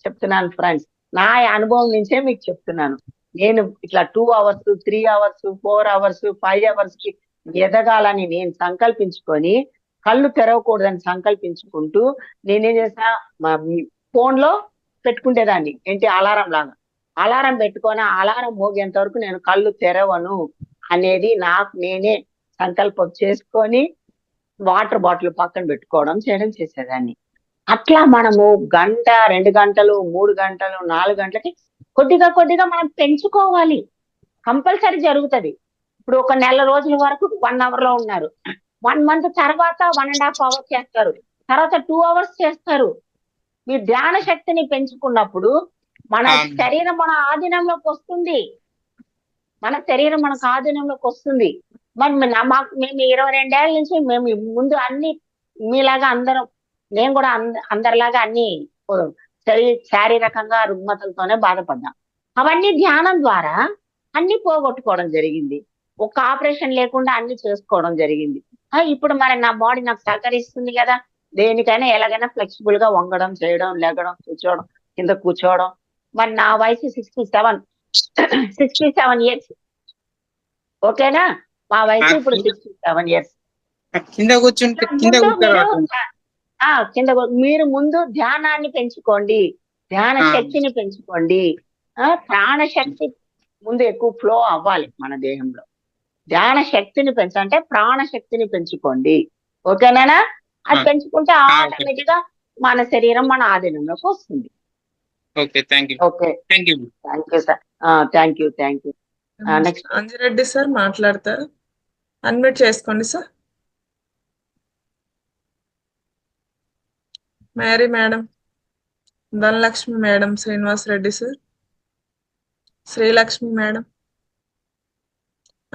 చెప్తున్నాను ఫ్రెండ్స్. నా అనుభవం నుంచే మీకు చెప్తున్నాను. నేను ఇట్లా 2 hours 3 hours 4 hours 5 hours కి ఎదగాలని నేను సంకల్పించుకొని కళ్ళు తెరవకూడదని సంకల్పించుకుంటూ నేనేం చేసిన ఫోన్ లో పెట్టుకుంటేదాన్ని. ఏంటి, అలారం లాగా. అలారం పెట్టుకొని అలారం మోగేంత వరకు నేను కళ్ళు తెరవను అనేది నాకు నేనే సంకల్పం చేసుకొని వాటర్ బాటిల్ పక్కన పెట్టుకోవడం చేయడం చేసేదాన్ని. అట్లా మనము గంట 2 గంటలు 3 గంటలు 4 గంటలకి కొద్దిగా మనం పెంచుకోవాలి. కంపల్సరీ జరుగుతది. ఇప్పుడు ఒక నెల రోజుల వరకు 1 అవర్ లో ఉన్నారు. 1 మంత్ తర్వాత 1.5 అవర్ చేస్తారు, తర్వాత 2 అవర్స్ చేస్తారు. మీ ధ్యాన శక్తిని పెంచుకున్నప్పుడు మన శరీరం మన ఆధీనంలోకి వస్తుంది. మన శరీరం మనకు ఆధీనంలోకి వస్తుంది. మరి మేము 22 ఏళ్ల నుంచి మేము ముందు అన్ని మీలాగా అందరం, నేను కూడా అందరిలాగా అన్ని శారీరకంగా రుగ్మతలతోనే బాధపడ్డా. అవన్నీ ధ్యానం ద్వారా అన్ని పోగొట్టుకోవడం జరిగింది. ఒక ఆపరేషన్ లేకుండా అన్ని చేసుకోవడం జరిగింది. ఇప్పుడు మరి నా బాడీ నాకు సహకరిస్తుంది కదా, దేనికైనా ఎలాగైనా ఫ్లెక్సిబుల్ గా వంగడం, చేయడం, లెగడం, కూర్చోవడం, కింద కూర్చోవడం. మరి నా వయసు 67 ఇయర్స్. ఓకేనా, మా వయసు ఇప్పుడు 67 ఇయర్స్. కింద కూర్చుంటే కింద మీరు ముందు ధ్యానాన్ని పెంచుకోండి, ధ్యాన శక్తిని పెంచుకోండి. ప్రాణశక్తి ముందు ఎక్కువ ఫ్లో అవ్వాలి మన దేహంలో. ధ్యాన శక్తిని పెంచంటే ప్రాణశక్తిని పెంచుకోండి. ఓకేనా? అది పెంచుకుంటే ఆటోమేటిక్ గా మన శరీరం మన ఆధీనంలోకి వస్తుంది. Okay, thank you. Okay, thank you sir. Thank you. Next Anjireddy sir మాట్లాడతారు, అన్మ్యూట్ చేసుకోండి sir. Mary madam, Dhanalakshmi madam, Srinivas Reddy sir, Srilakshmi madam,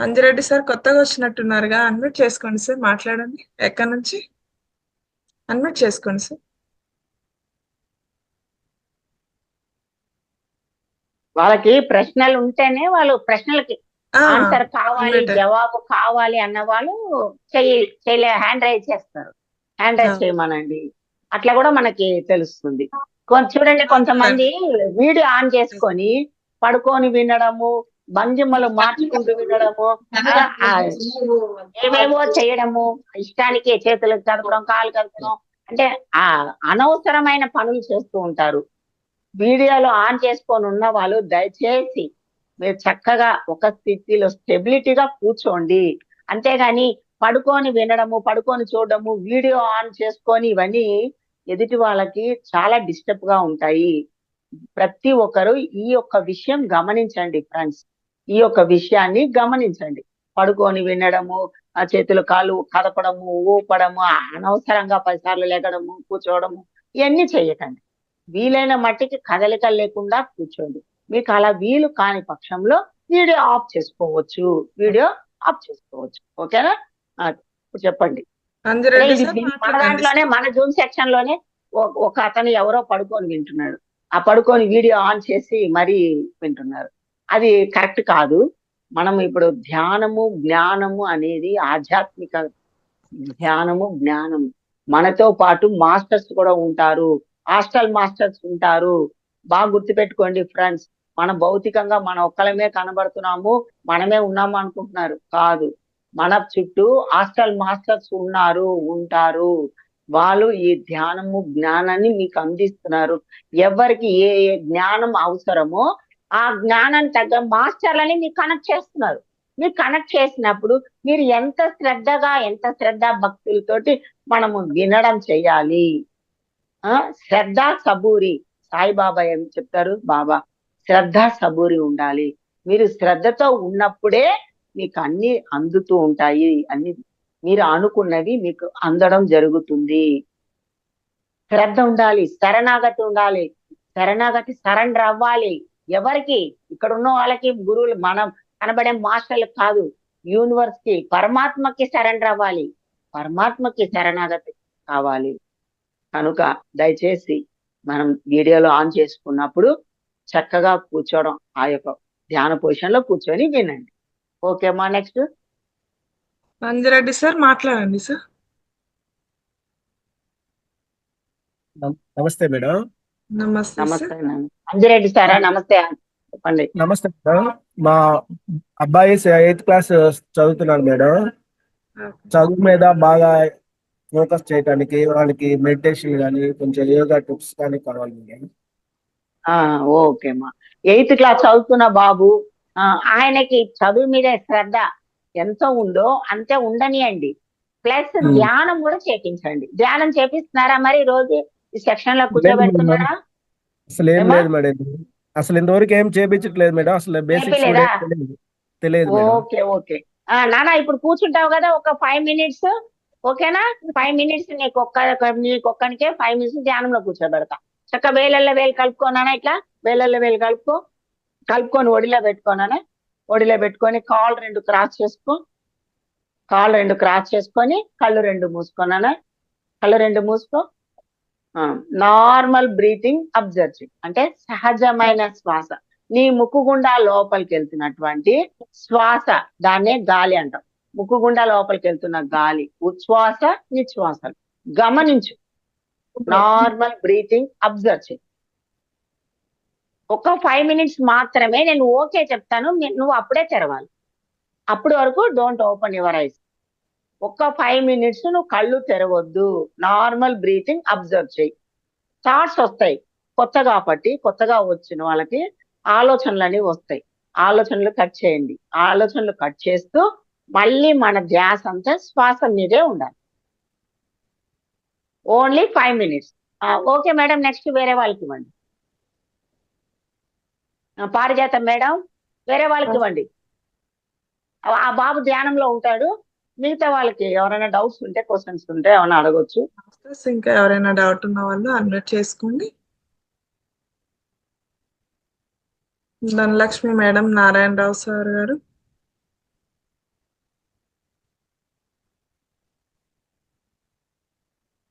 Anjireddy sir కొత్తగా వచ్చినట్టున్నారుగా, అన్మ్యూట్ చేసుకోండి సార్, మాట్లాడండి. ఎక్కడి నుంచి? అన్మ్యూట్ చేసుకోండి సార్. వాళ్ళకి ప్రశ్నలు ఉంటేనే వాళ్ళు ప్రశ్నలకి ఆన్సర్ కావాలి, జవాబు కావాలి అన్న వాళ్ళు హ్యాండ్ రైజ్ చేస్తారు. హ్యాండ్ రైజ్ చేయమనండి, అట్లా కూడా మనకి తెలుస్తుంది. చూడండి, కొంతమంది వీడియో ఆన్ చేసుకొని పడుకొని వినడము, భంగిమలు మార్చుకుంటూ వినడము, ఏమేమో చేయడము, ఇష్టానికి చేతులు కదపడం, కాలు కదపడం, అంటే అనవసరమైన పనులు చేస్తూ ఉంటారు. వీడియోలో ఆన్ చేసుకొని ఉన్న వాళ్ళు దయచేసి మీరు చక్కగా ఒక స్థితిలో స్టెబిలిటీగా కూర్చోండి. అంతేగాని పడుకొని వినడము, పడుకొని చూడడము, వీడియో ఆన్ చేసుకొని ఇవన్నీ ఎదుటి వాళ్ళకి చాలా డిస్టర్బ్ గా ఉంటాయి. ప్రతి ఒక్కరు ఈ యొక్క విషయం గమనించండి ఫ్రెండ్స్, ఈ యొక్క విషయాన్ని గమనించండి. పడుకొని వినడము, ఆ చేతులు కాళ్ళు కదపడము, ఊపడము, అనవసరంగా 10 సార్లు లెగడము, కూర్చోవడము, ఇవన్నీ చేయకండి. వీలైన మట్టికి కదలికలు లేకుండా కూర్చోండి. మీకు అలా వీలు కాని పక్షంలో వీడియో ఆఫ్ చేసుకోవచ్చు. ఓకేనా? చెప్పండి. మన దాంట్లోనే, మన జూమ్ సెక్షన్ లోనే ఒక అతను ఎవరో పడుకొని వింటున్నాడు. ఆ పడుకొని వీడియో ఆన్ చేసి మరీ వింటున్నారు. అది కరెక్ట్ కాదు. మనం ఇప్పుడు ధ్యానము జ్ఞానము అనేది ఆధ్యాత్మిక ధ్యానము జ్ఞానము. మనతో పాటు మాస్టర్స్ కూడా ఉంటారు, హాస్టల్ మాస్టర్స్ ఉంటారు. బాగా గుర్తుపెట్టుకోండి ఫ్రెండ్స్. మన భౌతికంగా మన ఒక్కలమే కనబడుతున్నాము, మనమే ఉన్నాము అనుకుంటున్నారు. కాదు, మన చుట్టూ హాస్టల్ మాస్టర్స్ ఉంటారు. వాళ్ళు ఈ ధ్యానము జ్ఞానాన్ని మీకు అందిస్తున్నారు. ఎవరికి ఏ జ్ఞానం అవసరమో ఆ జ్ఞానాన్ని తగ్గ మాస్టర్లని మీకు కనెక్ట్ చేస్తున్నారు. మీరు కనెక్ట్ చేసినప్పుడు మీరు ఎంత శ్రద్ధ భక్తులతోటి మనము వినడం చెయ్యాలి. శ్రద్ధ సబూరి, సాయిబాబా ఏం చెప్తారు? బాబా శ్రద్ధ సబూరి ఉండాలి. మీరు శ్రద్ధతో ఉన్నప్పుడే మీకు అన్ని అందుతూ ఉంటాయి. అన్ని మీరు అనుకున్నది మీకు అందడం జరుగుతుంది. శ్రద్ధ ఉండాలి, శరణాగతి ఉండాలి. సరెండర్ అవ్వాలి. ఎవరికి? ఇక్కడ ఉన్న వాళ్ళకి, గురువులు, మనం కనబడే మాస్టర్లకు కాదు, యూనివర్స్ కి, పరమాత్మకి సరెండర్ అవ్వాలి. పరమాత్మకి శరణాగతి కావాలి. కనుక దయచేసి మనం వీడియోలో ఆన్ చేసుకున్నప్పుడు చక్కగా కూర్చోవడం, ఆ యొక్క ధ్యాన పొజిషన్ లో కూర్చొని వినండి. ఓకేమా? నెక్స్ట్ అంజిరెడ్డి సార్ మాట్లాడండి సార్. నమస్తే మేడం. నమస్తే అంజిరెడ్డి సారా? నమస్తే, చెప్పండి. నమస్తే మేడం. మా అబ్బాయి 8th క్లాస్ చదువుతున్నాడు మేడం. చదువు మీద బాగా ఫోకస్ చేయడానికి వాళ్ళకి మెడిటేషన్ కానీ కొంచెం యోగా టిప్స్ కానీ కావాలి మేడం. ఓకేమ్మా. 8th క్లాస్ చదువుతున్న బాబు, ఆయనకి చదువు మీద శ్రద్ధ ఎంత ఉందో అంతే ఉండనియండి. ప్లస్ ఉమ్. ధ్యానం కూడా చేపించండి. ధ్యానం చేపిస్తున్నారా మరి రోజు ఈ సెక్షన్ లో లేదు మేడం, కూర్చోబెడుతున్నారా? అసలు ఏం ఏమా లేదు మేడం. అసలు ఇంతవరకు ఏం చేపించట్లేదు మేడం. అసలు బేసిక్స్ కూడా నేర్పిలేదా? ఏం తెలియదు. తెలియదు మేడం. Okay okay. నాన్న ఇప్పుడు కూర్చుంటావు కదా ఒక 5 minutes, ఓకేనా? 5 minutes నీకు ఒక్కనికే 5 minutes ధ్యానంలో కూర్చోబెడతా. చక్క వేలల్లో వేలు కలుపుకోనానా, ఇట్లా వేలల్లో వేలు కలుపుకొని ఒడిలో పెట్టుకోనానా. ఒడిలో పెట్టుకొని కాళ్ళు 2 క్రాస్ చేసుకో. కాళ్ళు 2 క్రాస్ చేసుకొని కళ్ళు 2 మూసుకోనానా. కళ్ళు 2 మూసుకో. నార్మల్ బ్రీతింగ్ అబ్జర్వ్ చేయి. అంటే సహజమైన శ్వాస, నీ ముక్కు గుండా లోపలికి వెళ్తున్నటువంటి శ్వాస, దాన్నే గాలి అంటాం. ముక్కు గుండా లోపలికి వెళ్తున్న గాలి ఉచ్ఛ్వాస నిశ్వాసలు గమనించు. నార్మల్ బ్రీతింగ్ అబ్జర్వ్ చేయి. ఒక 5 minutes మాత్రమే నేను ఓకే చెప్తాను, నువ్వు అప్పుడే తెరవాలి. అప్పటి వరకు డోంట్ ఓపెన్ యువర్ ఐస్. ఒక్క 5 minutes నువ్వు కళ్ళు తెరవద్దు. నార్మల్ బ్రీతింగ్ అబ్జర్వ్ చేయి. థాట్స్ వస్తాయి కొత్తగా వచ్చిన వాళ్ళకి ఆలోచనలు అనేవి వస్తాయి. ఆలోచనలు కట్ చేయండి. ఆలోచనలు కట్ చేస్తూ మళ్ళీ మన ధ్యాస అంతా శ్వాస మీదే ఉండాలి. Only 5 minutes. Okay madam, next వేరే వాళ్ళకి ఇవ్వండి. పారిజాతం మేడం, వేరే వాళ్ళకి ఇవ్వండి. ఆ బాబు ధ్యానంలో ఉంటాడు. మిగతా వాళ్ళకి ఎవరైనా డౌట్స్ ఉంటే, క్వశ్చన్స్ ఉంటే ఏమైనా అడగొచ్చు. మాస్టర్స్ ఇంకా ఎవరైనా డౌట్ ఉన్న వాళ్ళు అన్మ్యూట్ చేసుకోండి. ధనలక్ష్మి మేడం, నారాయణరావు సార్ గారు.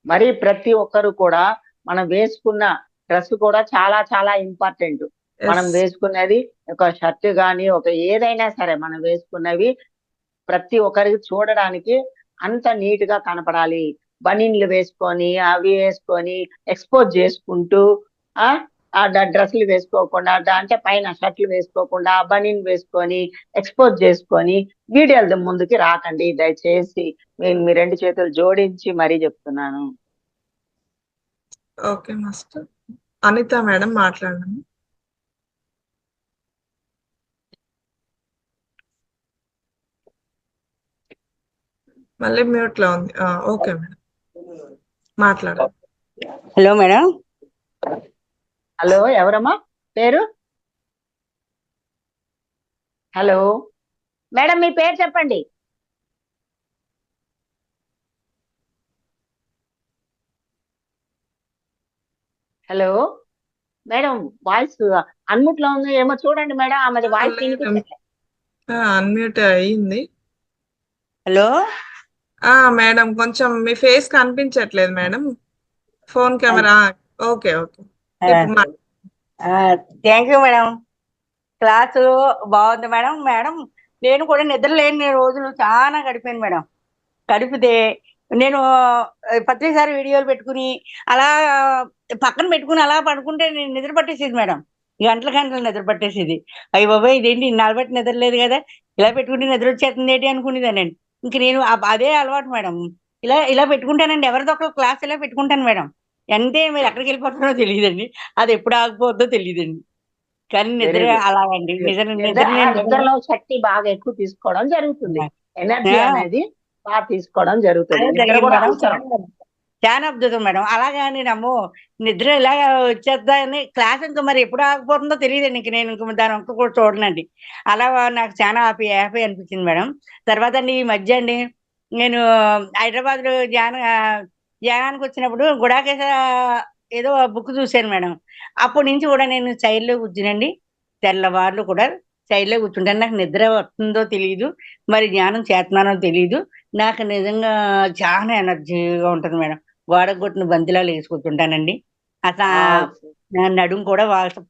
మరి ప్రతి ఒక్కరు కూడా మనం వేసుకున్న డ్రెస్ కూడా చాలా చాలా ఇంపార్టెంట్. మనం వేసుకున్నది ఒక షర్ట్ గాని ఒక ఏదైనా సరే మనం వేసుకున్నవి ప్రతి ఒక్కరికి చూడడానికి అంత నీట్ గా కనపడాలి. బనీన్లు వేసుకొని అవి వేసుకొని ఎక్స్పోజ్ చేసుకుంటూ ఆ డ్రెస్సులు వేసుకోకుండా, అంటే పైన షర్ట్లు వేసుకోకుండా బనీన్ వేసుకొని ఎక్స్పోజ్ చేసుకొని వీడియోల ముందుకి రాకండి దయచేసి. నేను మీ 2 చేతులు జోడించి మరీ చెప్తున్నాను. Okay master. అనిత మేడం మాట్లాడండి. మళ్ళీ మ్యూట్ లో ఉంది. ఓకే మేడం, మాట్లాడండి. Hello madam. హలో, ఎవరమ్మా పేరు? హలో మేడం, మీ పేరు చెప్పండి. హలో మేడం, వాయిస్ అన్మ్యూట్ లో ఉంది ఏమో చూడండి మేడం. ఆమెది వాయిస్ అన్మ్యూట్ అయ్యింది. హలో మేడం, కొంచెం మీ ఫేస్ కనిపించట్లేదు madam, phone camera. Okay okay. Thank you madam. Class బాగుంది మేడం. మేడం నేను కూడా నిద్రలేని రోజులు చాలా గడిపాను మేడం. గడిపితే నేను ప్రతిసారి వీడియోలు పెట్టుకుని అలా పక్కన పెట్టుకుని అలా పడుకుంటే నేను నిద్ర పట్టేసేది మేడం. గంటలు నిద్ర పట్టేసేది. అయ్యి బాబాయ్ ఇదేంటి ఇన్నాళ్ళు బట్టి నిద్ర లేదు కదా, ఇలా పెట్టుకుంటే నిద్ర వచ్చేస్తుంది ఏంటి అనుకునేదానండి. ఇంక నేను అదే అలవాటు మేడం. ఇలా పెట్టుకుంటానండి. ఎవరిదో ఒక క్లాస్ ఇలా పెట్టుకుంటాను మేడం. అంటే మీరు ఎక్కడికి వెళ్ళిపోతారో తెలియదండి, అది ఎప్పుడు ఆగిపోద్దో తెలియదండి. కానీ నిద్ర అలాగండి. నిద్రలో శక్తి బాగా ఎక్కువ తీసుకోవడం జరుగుతుంది. ఎనర్జీ అనేది బాగా తీసుకోవడం జరుగుతుంది. చాలా అద్భుతం మేడం. అలాగా నేను అమ్మో నిద్ర ఇలాగ వచ్చేద్దాని క్లాస్ ఇంకా మరి ఎప్పుడు ఆగిపోతుందో తెలియదండి. ఇంక నేను ఇంక దాని ఒక్క కూడా చూడనండి. అలా నాకు చాలా హ్యాపీ అనిపించింది మేడం. తర్వాత అండి ఈ మధ్య అండి నేను హైదరాబాద్ లో ధ్యానానికి వచ్చినప్పుడు గుడాకేశ ఏదో బుక్ చూశాను మేడం. అప్పటి నుంచి కూడా నేను చైర్లో కూర్చునండి. తెల్లవార్లు కూడా చైర్లో కూర్చుంటాను. నాకు నిద్ర వస్తుందో తెలియదు, మరి ధ్యానం చేస్తున్నానో తెలియదు. నాకు నిజంగా చాలా ఎనర్జీగా ఉంటుంది మేడం. గోడకు కొట్టిన బంతిలాలు వేసుకుంటుంటానండి. అసలు నడుము కూడా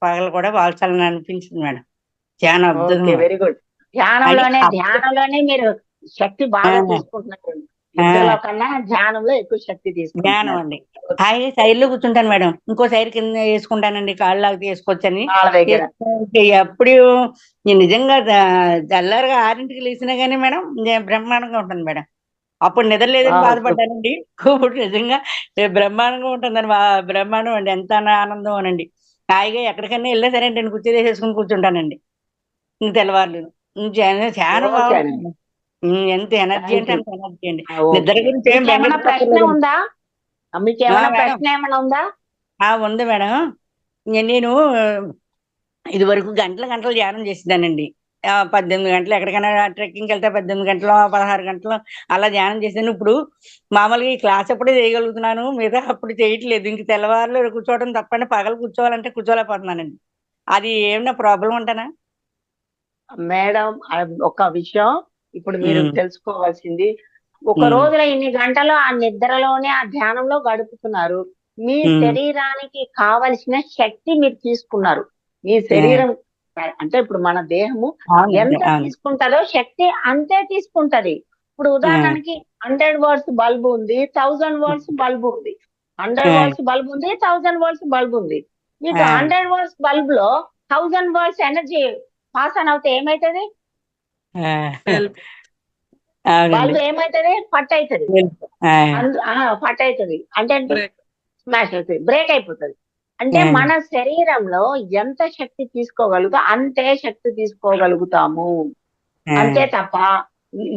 పగలు కూడా వాల్చాలని అనిపించింది మేడం. చాలా అద్భుతం. Very good. ధ్యానంలోనే మీరు శక్తి బాగా తీసుకుంటున్నారు. నిద్రలో కన్నా ధ్యానంలో ఎక్కువ శక్తి తీసుకుంటున్నారు. ధ్యానం అండి. హాయిగా సైడ్లో కూర్చుంటాను మేడం. ఇంకో సైడ్ కింద వేసుకుంటానండి, కాళ్ళు లాగా వేసుకోవచ్చని. ఎప్పుడు నేను నిజంగా తెల్లారుగా 6ంటికి లేచినా కానీ మేడం బ్రహ్మాండంగా ఉంటుంది మేడం. అప్పుడు నిద్ర లేదని బాధపడ్డానండి. ఇప్పుడు నిజంగా బ్రహ్మాండంగా ఉంటుందని బ్రహ్మాండం అండి. ఎంత ఆనందం అనండి. హాయిగా ఎక్కడికైనా వెళ్ళా సరే నేను వేసుకుని కూర్చుంటానండి. ఇంక తెల్లవారులు చాలా బాగుంటుంది. ఎంత ఎనర్జీ అంటే అంత ఎనర్జీ అండి. ఓకే. నిద్ర గురించి ఏం మీకేమైనా ప్రశ్న బెంగ ఉందా? మీకేమైనా మేడం ప్రశ్న ఏమైనా ఉందా? ఉంది మేడం. నేను ఇది వరకు గంటలు గంటలు ధ్యానం చేసేదానండి. 18 గంటలు ఎక్కడికైనా ట్రెక్కింగ్కి వెళ్తే 18 గంటలు 16 గంటలు అలా ధ్యానం చేశాను. ఇప్పుడు మామూలుగా ఈ క్లాస్ అప్పుడే చేయగలుగుతున్నాను, మిగతా అప్పుడు చేయట్లేదు. ఇంక తెల్లవారులు కూర్చోవడం తప్పని పగలు కూర్చోవాలంటే కూర్చోలేకపోతున్నానండి. అది ఏమన్నా ప్రాబ్లం అంటానా? మేడం ఒక విషయం ఇప్పుడు మీరు ఉమ్, తెలుసుకోవాల్సింది, ఒక ఉమ్, రోజులో ఇన్ని గంటలు ఆ నిద్రలోనే ఆ ధ్యానంలో గడుపుతున్నారు. మీ ఉమ్, శరీరానికి కావలసిన శక్తి మీరు తీసుకున్నారు. మీ ఆ, శరీరం అంటే ఇప్పుడు మన దేహము అవునండి, ఎంత అవును. తీసుకుంటుందో శక్తి అంతే తీసుకుంటది. ఇప్పుడు ఆ, ఉదాహరణకి 100 వాట్స్ బల్బు ఉంది, 1000 వాట్స్ బల్బు ఉంది. 100 ఆ, వాట్స్ బల్బు ఉంది, 1000 వాట్స్ బల్బు ఉంది. మీకు ఆ, 100 వాట్స్ బల్బ్ లో 1000 వాట్స్ ఎనర్జీ పాస్ ఆన్ అవుతే ఏమైతుంది? ఆ, వెళ్ళిపో అవునండి. బల్బ్ ఏమైతుంది? పట్ అవుతుంది. ఆ, పట్ అవుతుంది అంటే ఏంటి? బ్రేక్. స్మాష్ అవుతుంది, బ్రేక్ అయిపోతుంది. అంటే ఆ, మన శరీరంలో ఎంత శక్తి తీసుకోగలుగుతా అంతే శక్తి తీసుకోగలుగుతాము. ఆ, అంతే తప్ప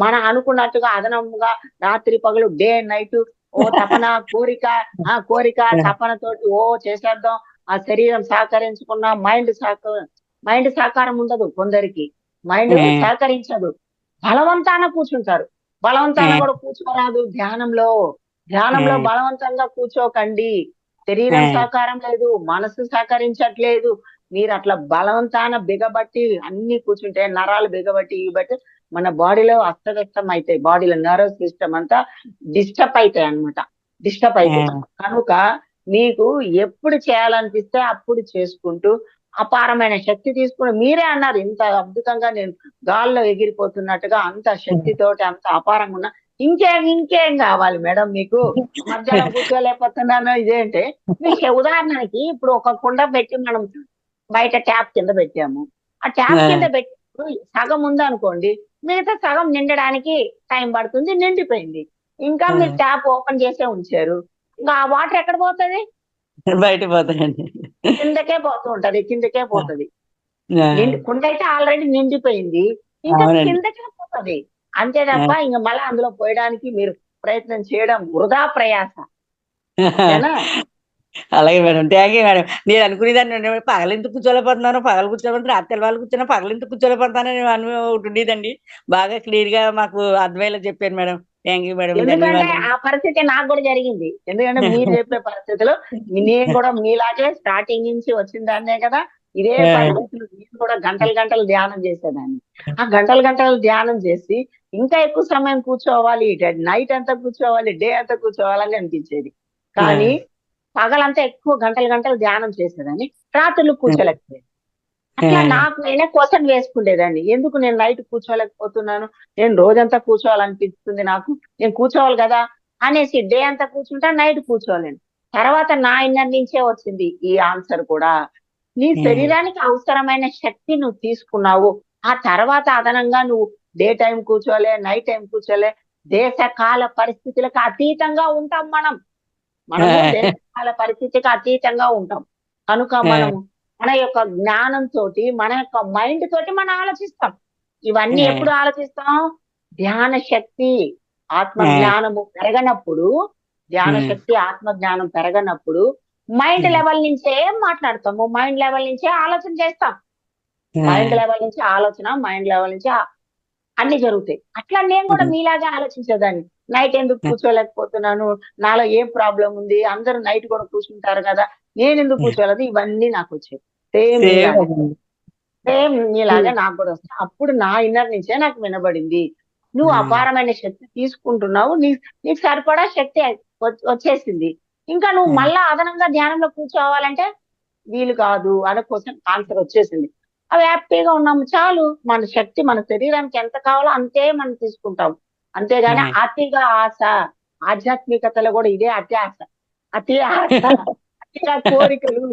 మనం అనుకున్నట్టుగా అదనముగా రాత్రి పగలు డే అండ్ నైట్ ఓ తపన కోరిక తపనతోటి చేసేద్దాం, ఆ శరీరం సహకరించుకున్న మైండ్ సహకారం ఉండదు కొందరికి. మైండ్ ఆ, సహకరించదు, బలవంతాన కూర్చుంటారు. బలవంతాన కూడా కూర్చోరాదు ధ్యానంలో. బలవంతంగా కూర్చోకండి. శరీరం సహకారం లేదు, మనసు సహకరించట్లేదు. మీరు అట్లా బలవంతాన బిగబట్టి అన్ని కూర్చుంటే నరాలు బిగబట్టి మన బాడీలో అస్తవ్యస్తం అవుతాయి. బాడీలో నర్వస్ సిస్టమ్ అంతా డిస్టర్బ్ అవుతాయి అన్నమాట. డిస్టర్బ్ అవుతాయి. కనుక మీకు ఎప్పుడు చేయాలనిపిస్తే అప్పుడు చేసుకుంటూ అపారమైన శక్తి తీసుకుని, మీరే అన్నారు ఇంత అద్భుతంగా నేను గాల్లో ఎగిరిపోతున్నట్టుగా, అంత శక్తితోటి అంత అపారంగా ఉన్నా. ఇంకేం కావాలి మేడం మీకు? మధ్యాహ్నం కూర్చోలేకపోతున్నాను ఇదేంటే, ఉదాహరణకి ఇప్పుడు ఒక కుండ పెట్టి మనం బయట ట్యాప్ కింద పెట్టాము. ఆ ట్యాప్ కింద పెట్టి సగం ఉందనుకోండి, మిగతా సగం నిండడానికి టైం పడుతుంది, నిండిపోయింది. ఇంకా మీరు ట్యాప్ ఓపెన్ చేసే ఉంచారు, ఇంకా ఆ వాటర్ ఎక్కడ పోతుంది? బయట పోతాయండి. కిందకే పోతుంది. ఆ, కుండ అయితే ఆల్రెడీ నిండిపోయింది, ఇంకా అవునండి. కిందకే పోతుంది. అంతే ఆ, తప్ప ఇంకా మళ్ళీ అందులో పోయడానికి మీరు ప్రయత్నం చేయడం వృధా ప్రయాస. ఓకేనా? అలాగే మేడం, థ్యాంక్ యూ మేడం. నేను అనుకునేదాన్ని పగలెందుకు కూర్చోలేకపోతున్నాను, పగలు కూర్చోలేకపోతే రాత్రి వాళ్ళు కూర్చున్నా పగలెందుకు కూర్చోలేకపోతున్నాను అనుభవం ఒకటి ఉండేదండి. బాగా క్లియర్ గా మాకు అర్థమయ్యేలా చెప్పారు మేడం. థ్యాంక్ యూ మేడం, ఎందుకంటే ధన్యవాదాలు. ఆ పరిస్థితి నాకు కూడా జరిగింది. ఎందుకంటే మీరు చెప్పే పరిస్థితిలో నేను కూడా మీలాగే స్టార్టింగ్ నుంచి వచ్చిన దాన్నే కదా. ఇదే పరిస్థితులు నేను కూడా గంటలు ధ్యానం చేసేదాన్ని. ఆ గంటలు ధ్యానం చేసి ఇంకా ఎక్కువ సమయం కూర్చోవాలి, నైట్ అంతా కూర్చోవాలి, డే అంతా కూర్చోవాలని అనిపించేది. కానీ పగలంతా ఎక్కువ గంటలు ధ్యానం చేసేదాన్ని, రాత్రులు కూర్చోలేకపోయేది. అట్లా నాకు నేనే క్వశ్చన్ వేసుకునేదాన్ని, ఎందుకు నేను నైట్ కూర్చోలేకపోతున్నాను, నేను రోజంతా కూర్చోవాలనిపిస్తుంది, నేను కూర్చోవాలి కదా అనేసి డే అంతా కూర్చుంటా, నైట్ కూర్చోలేను. తర్వాత నా ఇన్నర్ నుంచే వచ్చింది ఈ ఆన్సర్ కూడా. నీ శరీరానికి అవసరమైన శక్తి నువ్వు తీసుకున్నావు, ఆ తర్వాత అదనంగా నువ్వు డే టైం కూర్చోలే, నైట్ టైం కూర్చోలే. దేశ కాల పరిస్థితులకు అతీతంగా ఉంటాం మనము దేశకాల పరిస్థితికి అతీతంగా ఉంటాం. కనుక మనము మన యొక్క జ్ఞానంతో, మన యొక్క మైండ్ తోటి మనం ఆలోచిస్తాం. ఇవన్నీ ఎప్పుడు ఆలోచిస్తాం? ధ్యాన శక్తి ఆత్మ జ్ఞానము పెరగనప్పుడు, ధ్యాన శక్తి ఆత్మ జ్ఞానం పెరగనప్పుడు మైండ్ లెవెల్ నుంచే మాట్లాడతాము, మైండ్ లెవెల్ నుంచే ఆలోచన చేస్తాం. మైండ్ లెవెల్ నుంచి ఆలోచన, మైండ్ లెవెల్ నుంచి అన్ని జరుగుతాయి. అట్లా నేను కూడా మీలాగే ఆలోచించేదాన్ని. నైట్ ఎందుకు కూర్చోలేకపోతున్నాను, నాలో ఏం ప్రాబ్లం ఉంది, అందరూ నైట్ కూడా కూర్చుంటారు కదా, నేను ఎందుకు కూర్చోలేదు, ఇవన్నీ నాకు వచ్చాయి. సేమ్ మీలాగే నాకు కూడా వస్తాయి. అప్పుడు నా ఇన్నర్ నుంచే నాకు వినబడింది, నువ్వు అపారమైన శక్తి తీసుకుంటున్నావు, నీకు సరిపడా శక్తి వచ్చేసింది, ఇంకా నువ్వు మళ్ళా అదనంగా ధ్యానంలో కూర్చోవాలంటే వీలు కాదు అనే క్వశ్చన్ ఆన్సర్ వచ్చేసింది. అవి హ్యాపీగా ఉన్నాము చాలు. మన శక్తి మన శరీరానికి ఎంత కావాలో అంతే మనం తీసుకుంటాం. అంతేగాని అతిగా ఆశ, ఆధ్యాత్మికతలో కూడా ఇదే అత్యాశ, అతి ఆశ, అతిగా కోరికలు,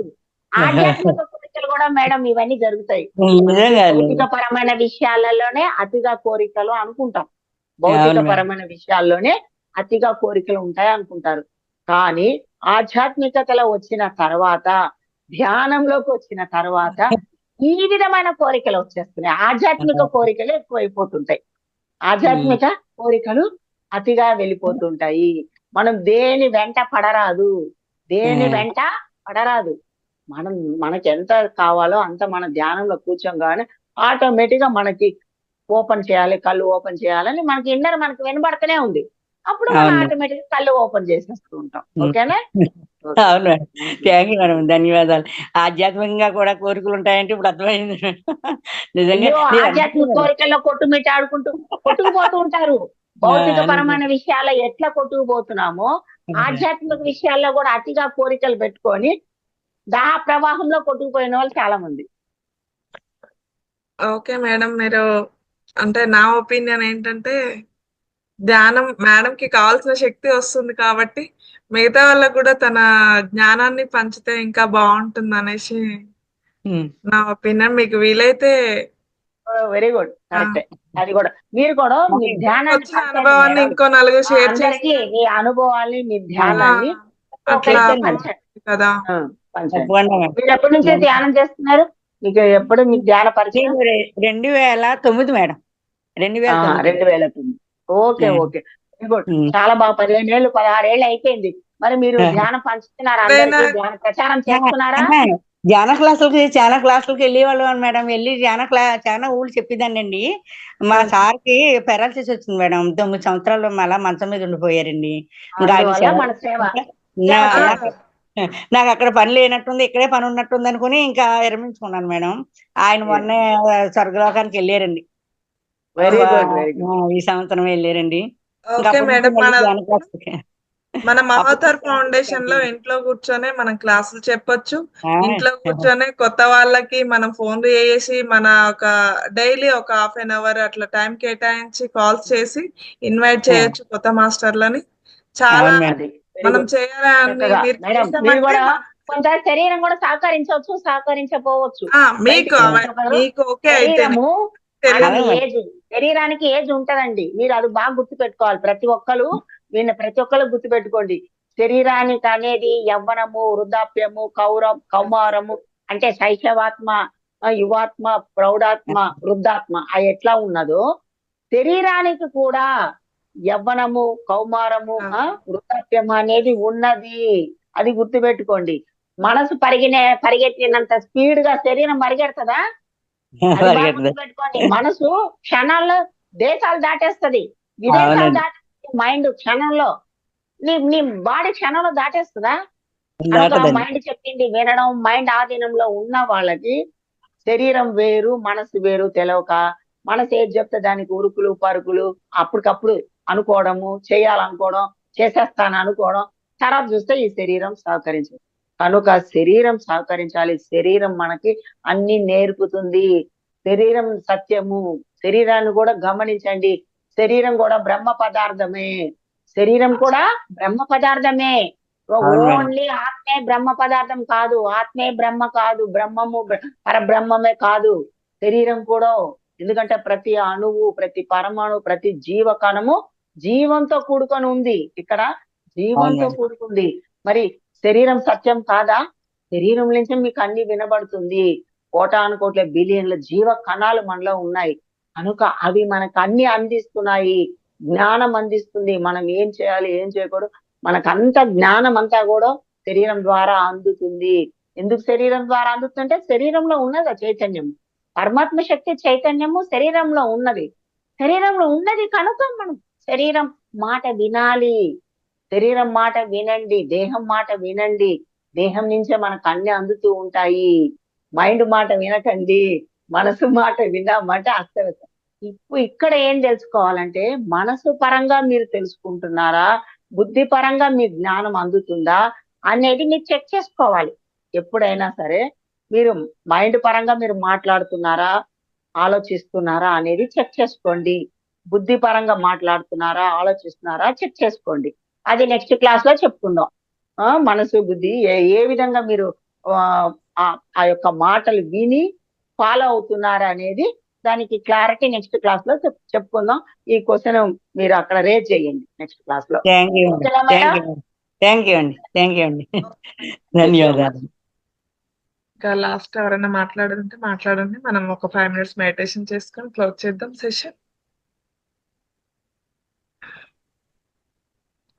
ఆధ్యాత్మిక కోరికలు కూడా మేడం ఇవన్నీ జరుగుతాయి. భౌతిక పరమైన విషయాలలోనే అతిగా కోరికలు అనుకుంటాం, భౌతిక పరమైన విషయాల్లోనే అతిగా కోరికలు ఉంటాయి అనుకుంటారు. కానీ ఆధ్యాత్మికతలో వచ్చిన తర్వాత, ధ్యానంలోకి వచ్చిన తర్వాత ఈ విధమైన కోరికలు వచ్చేస్తున్నాయి. ఆధ్యాత్మిక కోరికలు ఎక్కువైపోతుంటాయి. ఆధ్యాత్మిక కోరికలు అతిగా వెళ్ళిపోతుంటాయి. మనం దేని వెంట పడరాదు, దేని వెంట పడరాదు. మనకి ఎంత కావాలో అంత మన ధ్యానంలో కూర్చోగానే ఆటోమేటిక్ గా మనకి ఓపెన్ చేయాలి, కళ్ళు ఓపెన్ చేయాలని మనకి ఇన్నర్ మనకి వినబడుతూనే ఉంది. అప్పుడు మనం అవును. ఆటోమేటిక్ కళ్ళు ఓపెన్ చేసేస్తూ ఉంటాం. ఓకేనా? అవును మేడం. థ్యాంక్ యూ మేడం, ధన్యవాదాలు. ఆధ్యాత్మికంగా కూడా కోరికలు ఉంటాయంటే ఇప్పుడు అర్థమైంది. నిజంగా అయ్యో, ఆధ్యాత్మిక కోరికల్లో కొట్టుమిట్టాడుకుంటూ కొట్టుకుపోతూ ఉంటారు. భౌతిక పరమైన విషయాల్లో ఎట్లా కొట్టుకుపోతున్నామో ఆధ్యాత్మిక విషయాల్లో కూడా అతిగా కోరికలు పెట్టుకొని దాహ ప్రవాహంలో కొట్టుకుపోయిన వాళ్ళు చాలా మంది. ఓకే మేడం, మీరు అంటే నా ఒపీనియన్ ఏంటంటే ధ్యానం మేడంకి కావాల్సిన శక్తి వస్తుంది కాబట్టి మిగతా వాళ్ళకు కూడా తన జ్ఞానాన్ని పంచితే ఇంకా బాగుంటుంది అనేసి నా ఒపీనియన్. మీకు వీలైతే వెరీ గుడ్, కరెక్టే. అది కూడా మీరు కూడా మీ ధ్యానాన్ని వచ్చిన అనుభవాన్ని ఇంకో నలుగురు షేర్ అందరికి చేసి మీ అనుభవాల్ని మీ ధ్యానాన్ని అట్లా పంచండి కదా. పంచండి. మీరు ఎప్పటి నుంచి ధ్యానం చేస్తున్నారు? మీకు ఎప్పుడు మీకు ధ్యాన పరిచయం? 2009 madam. 2009. Okay okay, very good. చాలా బాగా 15 ఏళ్ళు 16 ఏళ్ళు అయిపోయింది. మరి మీరు ధ్యానం పంచుతున్నారా? అందరికీ ధ్యాన ప్రచారం చేస్తున్నారా? ధ్యాన క్లాసులకి వెళ్ళేవాళ్ళు మేడం. వెళ్ళి చాలా ఊళ్ళు చెప్పేదానండి. మా సార్కి పెరాలసిస్ వచ్చింది మేడం. 9 సంవత్సరాలు అలా మంచం మీద ఉండిపోయారండి. నాకు అక్కడ పని లేనట్టుంది, ఇక్కడే పని ఉన్నట్టుంది అనుకుని ఇంకా విరమించుకున్నాను మేడం. ఆయన మొన్నే స్వర్గలోకానికి వెళ్ళారండి. Very good, very good. ఈ సంవత్సరం వెళ్ళారండి. ఓకే మేడం, మన మహోదర్ ఫౌండేషన్ లో ఇంట్లో కూర్చొనే మనం క్లాసులు చెప్పొచ్చు. ఇంట్లో కూర్చొనే కొత్త వాళ్ళకి మనం ఫోన్లు చేసి మన ఒక డైలీ ఒక ½ an hour అట్లా టైం కేటాయించి కాల్స్ చేసి ఇన్వైట్ చేయొచ్చు కొత్త మాస్టర్లని. చాలా మనం చేయాలని కొంత శరీరం కూడా సహకరించవచ్చు, సహకరించకపోవచ్చు. మీకు ఓకే అయితే శరీరానికి ఏజ్ ఉంటదండి. మీరు అది బాగా గుర్తు పెట్టుకోవాలి. ప్రతి ఒక్కరు గుర్తు పెట్టుకోండి. శరీరానికి అనేది యవ్వనము, వృద్ధాప్యము, కౌమారము అంటే శైశవాత్మ, యువాత్మ, ప్రౌఢాత్మ, వృద్ధాత్మ అవి ఎట్లా ఉన్నదో శరీరానికి కూడా యవ్వనము, కౌమారము, వృద్ధాప్యం అనేది ఉన్నది. అది గుర్తు పెట్టుకోండి. మనసు పరిగెత్తినంత స్పీడ్ గా శరీరం పరిగెడుతుందా? గుర్తుపెట్టుకోండి. మనసు క్షణాల్లో దేశాలు దాటేస్తది, విదేశాలు దాటేస్తుంది. మైండ్ క్షణంలో నీ బాడీ క్షణంలో దాటేస్తుందా? మైండ్ చెప్పింది వినడం. మైండ్ ఆధీనంలో ఉన్న వాళ్ళకి శరీరం వేరు, మనసు వేరు తెలవక మనసు ఏది చెప్తే దానికి ఉరుకులు పరుకులు, అప్పటికప్పుడు అనుకోవడము, చేయాలనుకోవడం, చేసేస్తాను అనుకోవడం. తర్వాత చూస్తే ఈ శరీరం సహకరించదు. కనుక శరీరం సహకరించాలి. శరీరం మనకి అన్ని నేర్పుతుంది. శరీరం సత్యము. శరీరాన్ని కూడా గమనించండి. శరీరం కూడా బ్రహ్మ పదార్థమే. శరీరం కూడా బ్రహ్మ పదార్థమే. ఓన్లీ ఆత్మే బ్రహ్మ పదార్థం కాదు, ఆత్మే బ్రహ్మ కాదు, బ్రహ్మము పరబ్రహ్మమే కాదు, శరీరం కూడా. ఎందుకంటే ప్రతి అణువు, ప్రతి పరమాణు, ప్రతి జీవ కణము జీవంతో కూడుకొని ఉంది. ఇక్కడ జీవంతో కూడుకుంది. మరి శరీరం సత్యం కాదా? శరీరం నుంచి మీకు అన్ని వినబడుతుంది. కోటాను కోట్ల బిలియన్ల జీవ కణాలు మనలో ఉన్నాయి. కనుక అవి మనకు అన్ని అందిస్తున్నాయి. జ్ఞానం అందిస్తుంది. మనం ఏం చేయాలి, ఏం చేయకూడదు, మనకంత జ్ఞానం అంతా కూడా శరీరం ద్వారా అందుతుంది. ఎందుకు శరీరం ద్వారా అందుతుందంటే శరీరంలో ఉన్నది చైతన్యం, పరమాత్మ శక్తి చైతన్యము శరీరంలో ఉన్నది. శరీరంలో ఉన్నది కనుక మనం శరీరం మాట వినాలి. శరీరం మాట వినండి, దేహం మాట వినండి. దేహం నుంచే మనకు అన్ని అందుతూ ఉంటాయి. మైండ్ మాట వినకండి, మనసు మాట విన్నామంటే అస్తవ్యస్తం. ఇక్కడ ఏం తెలుసుకోవాలంటే మనసు పరంగా మీరు తెలుసుకుంటున్నారా, బుద్ధి పరంగా మీ జ్ఞానం అందుతుందా అనేది మీరు చెక్ చేసుకోవాలి. ఎప్పుడైనా సరే మీరు మైండ్ పరంగా మీరు మాట్లాడుతున్నారా, ఆలోచిస్తున్నారా అనేది చెక్ చేసుకోండి. బుద్ధి పరంగా మాట్లాడుతున్నారా, ఆలోచిస్తున్నారా చెక్ చేసుకోండి. అది నెక్స్ట్ క్లాస్ లో చెప్పుకుందాం. మనసు బుద్ధి ఏ విధంగా మీరు ఆ యొక్క మాటలు విని ఫాలో అవుతున్నారా అనేది దానికి క్లారిటీ నెక్స్ట్ క్లాస్ లో చెప్పుకుందాం. ఈ క్వశ్చన్ మీరు అక్కడ రేజ్ చేయండి నెక్స్ట్ క్లాస్ లో. థ్యాంక్ యూ అండి, ధన్యవాదాలు. ఇంకా లాస్ట్ ఎవరైనా మాట్లాడాలంటే మాట్లాడండి. మనం ఒక 5 minutes మెడిటేషన్ చేసుకొని క్లోజ్ చేద్దాం సెషన్.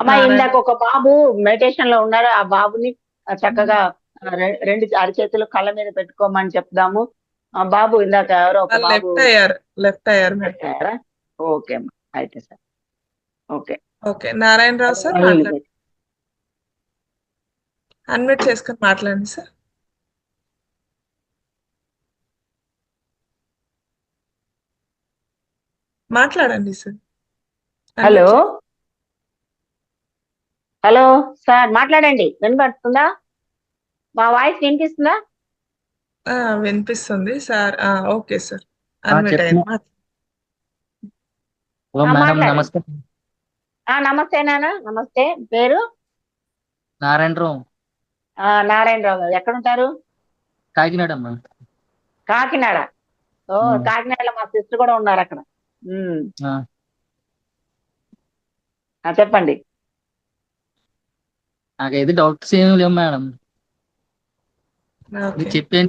అమ్మా ఇందాక ఒక బాబు మెడిటేషన్ లో ఉన్నారు, ఆ బాబుని చక్కగా రెండు అరిచేతులు కళ్ళ మీద పెట్టుకోమని చెప్దాము. ఆ బాబు ఇందాక ఎవరో ఒక బాబు లెఫ్ట్ అయ్యారు పెట్టారా? ఓకే అమ్మా, అయితే sir okay. Okay, Narayana Rao sir మాట్లాడండి. అన్మ్యూట్ చేసుకొని మాట్లాడండి సార్. మాట్లాడండి సార్. హలో హలో సార్ మాట్లాడండి, వినపడుతుందా? మా వాయిస్ వినిపిస్తుందా? వినిపిస్తుంది సార్. ఓకే సార్, అన్మ్యూట్ అయింది. నమస్తే. నమస్తే నాన్న, నమస్తే. పేరు? నారాయణరావు. నారాయణరావు గారు ఎక్కడ ఉంటారు? కాకినాడ అమ్మా. కాకినాడ. ఓ కాకినాడలో మా సిస్టర్ కూడా ఉన్నారు అక్కడ. చెప్పండి. నాకైతే డౌట్స్ ఏమి లేవు మేడం. చెప్పేసి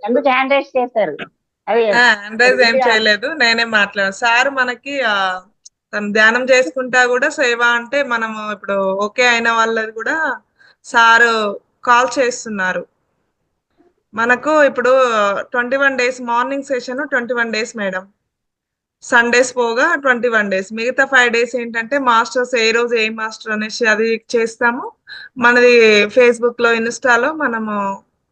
ఎందుకు హ్యాండ్ రైజ్ చేశారు? హ్యాండ్ రైజ్ ఏం చేయలేదు, నేనే మాట్లాడాను సార్. మనకి తను ధ్యానం చేసుకుంటా కూడా సేవ అంటే మనము ఇప్పుడు ఓకే అయిన వాళ్ళది కూడా సారు కాల్ చేస్తున్నారు. మనకు ఇప్పుడు 21 days morning session, 21 days madam. Sundays పోగా 21 days. మిగతా 5 days ఏంటంటే మాస్టర్స్ ఏ రోజు ఏ మాస్టర్ అనేసి అది చేస్తాము. మనది ఫేస్బుక్ లో, ఇన్స్టాలో మనము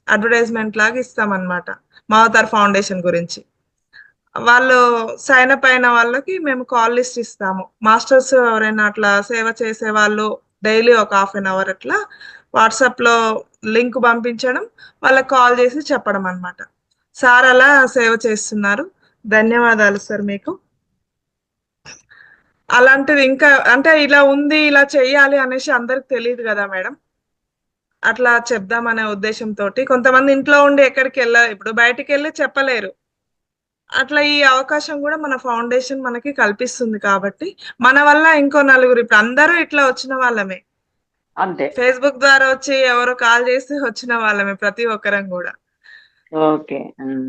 అడ్వర్టైజ్మెంట్ లాగా ఇస్తామన్నమాట మావతార్ ఫౌండేషన్ గురించి. వాళ్ళు సైన్ అప్ అయిన వాళ్ళకి మేము కాల్ లిస్ట్ ఇస్తాము. మాస్టర్స్ ఎవరైనా అట్లా సేవ చేసే వాళ్ళు డైలీ ఒక 1/2 hour అట్లా వాట్సాప్ లో లింక్ పంపించడం, వాళ్ళకి కాల్ చేసి చెప్పడం అన్నమాట. సార్ అలా సేవ చేస్తున్నారు. ధన్యవాదాలు సార్ మీకు. అలాంటిది ఇంకా అంటే ఇలా ఉంది, ఇలా చెయ్యాలి అనేసి అందరికి తెలియదు కదా మేడం. అట్లా చెప్దామనే ఉద్దేశంతో కొంతమంది ఇంట్లో ఉండి ఎక్కడికి ఇప్పుడు బయటికి వెళ్ళి చెప్పలేరు. అట్లా ఈ అవకాశం కూడా మన ఫౌండేషన్ మనకి కల్పిస్తుంది కాబట్టి మన వల్ల ఇంకో నలుగురు, ఇప్పుడు అందరూ ఇట్లా వచ్చిన వాళ్ళమే, అంతే ఫేస్బుక్ ద్వారా వచ్చి ఎవరో కాల్ చేసి వచ్చిన వాళ్ళమే ప్రతి ఒక్కరం కూడా. ఓకే,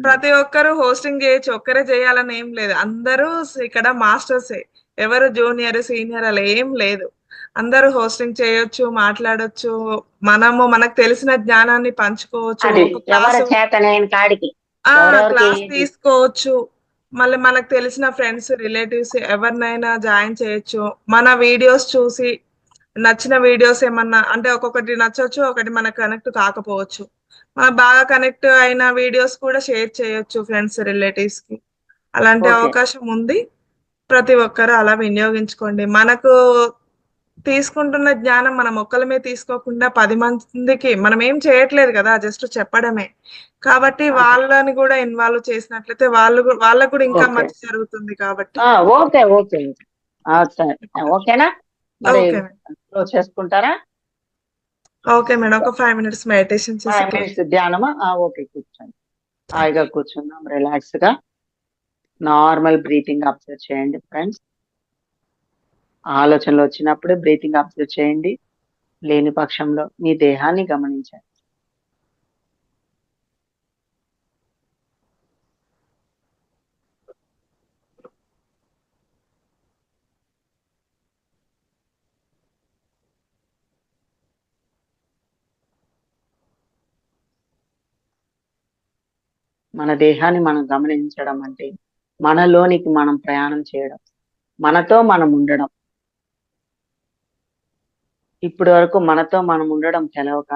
ప్రతి ఒక్కరు హోస్టింగ్ చేయొచ్చు, ఒక్కరే చేయాలని ఏం లేదు. అందరూ ఇక్కడ మాస్టర్సే, ఎవరు జూనియర్ సీనియర్ అలా ఏం లేదు. అందరూ హోస్టింగ్ చేయొచ్చు, మాట్లాడొచ్చు, మనకు తెలిసిన జ్ఞానాన్ని పంచుకోవచ్చు, క్లాస్ తీసుకోవచ్చు. మళ్ళీ మనకు తెలిసిన ఫ్రెండ్స్, రిలేటివ్స్ ఎవరినైనా జాయిన్ చేయొచ్చు. మన వీడియోస్ చూసి నచ్చిన వీడియోస్ ఏమన్నా అంటే ఒక్కొక్కటి నచ్చవచ్చు, ఒకటి మనకు కనెక్ట్ కాకపోవచ్చు. మనకు బాగా కనెక్ట్ అయిన వీడియోస్ కూడా షేర్ చేయొచ్చు ఫ్రెండ్స్, రిలేటివ్స్ కి. అలాంటి అవకాశం ఉంది. ప్రతి ఒక్కరు అలా వినియోగించుకోండి. మనకు తీసుకుంటున్న జ్ఞానం మనం ఒక్కలమే తీసుకోకుండా 10 మందికి మనం ఏం చేయట్లేదు కదా, జస్ట్ చెప్పడమే. కాబట్టి వాళ్ళని కూడా ఇన్వాల్వ్ చేసినట్లయితే వాళ్ళకు కూడా ఇంకా మంచి జరుగుతుంది కాబట్టి. ఓకే ఓకే ఓకేనా, చేసుకుంటారా? ఓకే మేడం, ఒక 5 minutes మెడిటేషన్ చేసి ధ్యానమా? ఓకే, కూర్చోండి, హాయిగా కూర్చుందాం, రిలాక్స్ గా. నార్మల్ బ్రీతింగ్ అబ్జర్వ్ చేయండి ఫ్రెండ్స్. ఆలోచనలు వచ్చినప్పుడు బ్రీతింగ్ అబ్జర్వ్ చేయండి, లేని పక్షంలో మీ దేహాన్ని గమనించండి. మన దేహాన్ని మనం గమనించడం అంటే మనలోనికి మనం ప్రయాణం చేయడం, మనతో మనం ఉండడం. ఇప్పటి వరకు మనతో మనం ఉండడం తెలవక,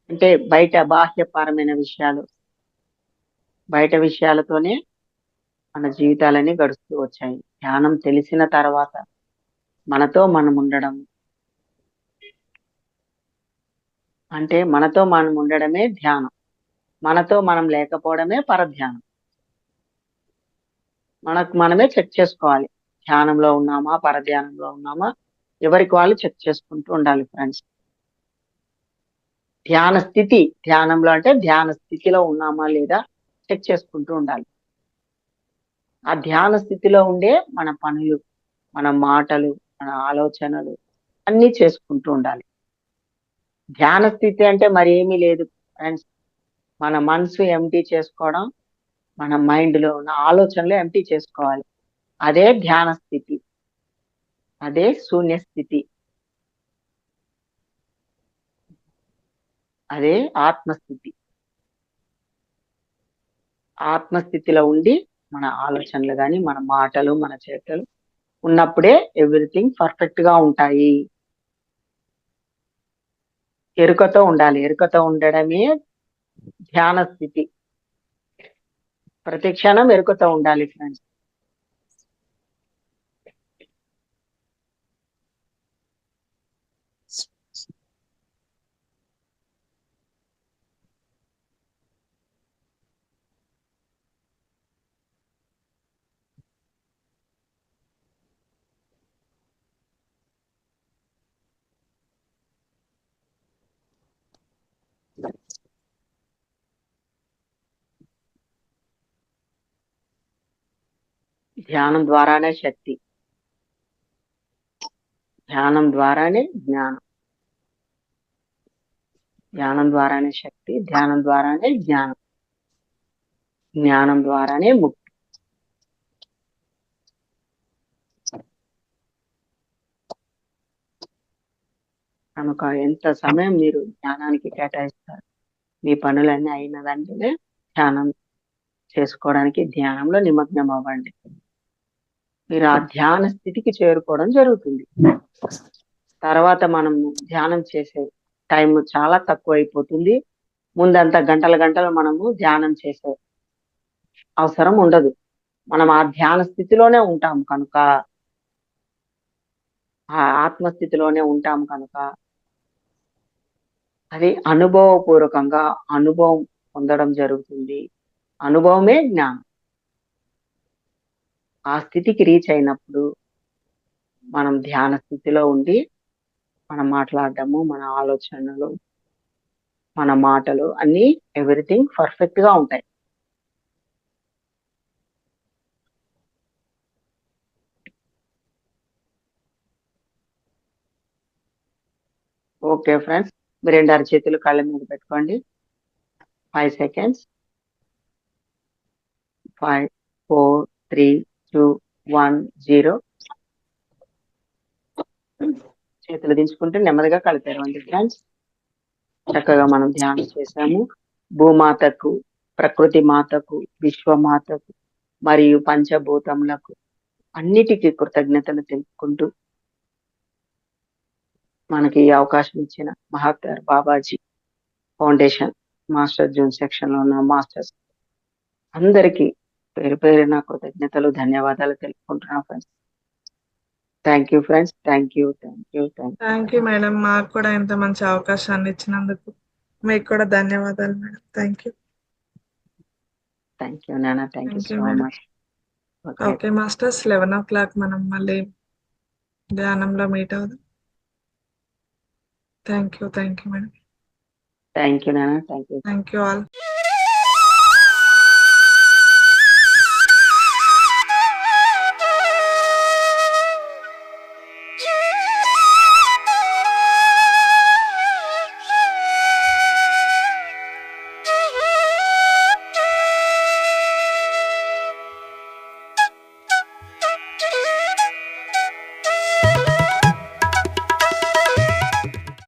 అంటే బయట బాహ్యపరమైన విషయాలు, బయట విషయాలతోనే మన జీవితాలని గడుస్తూ వచ్చాయి. ధ్యానం తెలిసిన తర్వాత మనతో మనం ఉండడం అంటే మనతో మనం ఉండడమే ధ్యానం, మనతో మనం లేకపోవడమే పరధ్యానం. మనకు మనమే చెక్ చేసుకోవాలి, ధ్యానంలో ఉన్నామా పరధ్యానంలో ఉన్నామా, ఎవరికి వాళ్ళు చెక్ చేసుకుంటూ ఉండాలి ఫ్రెండ్స్. ధ్యాన స్థితి, ధ్యానంలో అంటే ధ్యాన స్థితిలో ఉన్నామా లేదా చెక్ చేసుకుంటూ ఉండాలి. ఆ ధ్యాన స్థితిలో ఉండే మన పనులు, మన మాటలు, మన ఆలోచనలు అన్నీ చేసుకుంటూ ఉండాలి. ధ్యాన స్థితి అంటే మరి ఏమీ లేదు ఫ్రెండ్స్, మన మనసు ఎంటీ చేసుకోవడం, మన మైండ్ లో ఉన్న ఆలోచనలు ఎంటీ చేసుకోవాలి, అదే ధ్యాన స్థితి. అదే శూన్య స్థితి, అదే ఆత్మస్థితి. ఆత్మస్థితిలో ఉండి మన ఆలోచనలు కానీ, మన మాటలు, మన చేతలు ఉన్నప్పుడే ఎవ్రీథింగ్ పర్ఫెక్ట్ గా ఉంటాయి. ఎరుకతో ఉండాలి. ఎరుకతో ఉండడమే ధ్యాన స్థితి. ప్రతి క్షణం ఎరుకతో ఉండాలి ఫ్రెండ్స్. ధ్యానం ద్వారానే శక్తి, ధ్యానం ద్వారానే జ్ఞానం, ధ్యానం ద్వారానే శక్తి, ధ్యానం ద్వారానే జ్ఞానం, జ్ఞానం ద్వారానే ముక్తి. కనుక ఎంత సమయం మీరు ధ్యానానికి కేటాయిస్తారు, మీ పనులన్నీ అయిన వెంటనే ధ్యానం చేసుకోవడానికి ధ్యానంలో నిమగ్నం అవ్వండి. మీరు ఆ ధ్యాన స్థితికి చేరుకోవడం జరుగుతుంది. తర్వాత మనం ధ్యానం చేసే టైం చాలా తక్కువ అయిపోతుంది. ముందంతా గంటల గంటలు మనము ధ్యానం చేసే అవసరం ఉండదు. మనం ఆ ధ్యాన స్థితిలోనే ఉంటాం కనుక, ఆ ఆత్మస్థితిలోనే ఉంటాం కనుక అది అనుభవపూర్వకంగా అనుభవం పొందడం జరుగుతుంది. అనుభవమే జ్ఞానం. ఆ స్థితికి రీచ్ అయినప్పుడు మనం ధ్యాన స్థితిలో ఉండి మనం మాట్లాడటము, మన ఆలోచనలు, మన మాటలు అన్నీ ఎవ్రీథింగ్ పర్ఫెక్ట్ గా ఉంటాయి. ఓకే ఫ్రెండ్స్, మీరు 2 అరచేతులు కళ్ళ మీద పెట్టుకోండి. 5 సెకండ్స్. 5, 4, 3, 2, 1, 0. చేతులు దించుకుంటే నెమ్మదిగా కళ్ళు తెరవండి ఫ్రెండ్స్. చక్కగా మనం ధ్యానం చేశాము. భూమాతకు, ప్రకృతి మాతకు, విశ్వమాతకు మరియు పంచభూతములకు అన్నిటికీ కృతజ్ఞతలు తెలుపుకుంటూ మనకి ఈ అవకాశం ఇచ్చిన Mahatma Babaji foundation master June section లో ఉన్న మాస్టర్స్ అందరికీ పేరు పేరున కృతజ్ఞతలు, ధన్యవాదాలు తెలుపుకుంటున్నాం friends. Thank you friends. Thank you. Thank you madam, మాకు కూడా ఇంత మంచి అవకాశాన్ని ఇచ్చినందుకు మీకు కూడా ధన్యవాదాలు madam. Thank you. Thank you నాన్న. Thank you thank you so madam. Much. Okay masters, 11 o'clock మనం మళ్ళీ ధ్యానంలో మీట్ అవుదాం. Thank you madam. Thank you నాన్న. Thank you. Thank you all.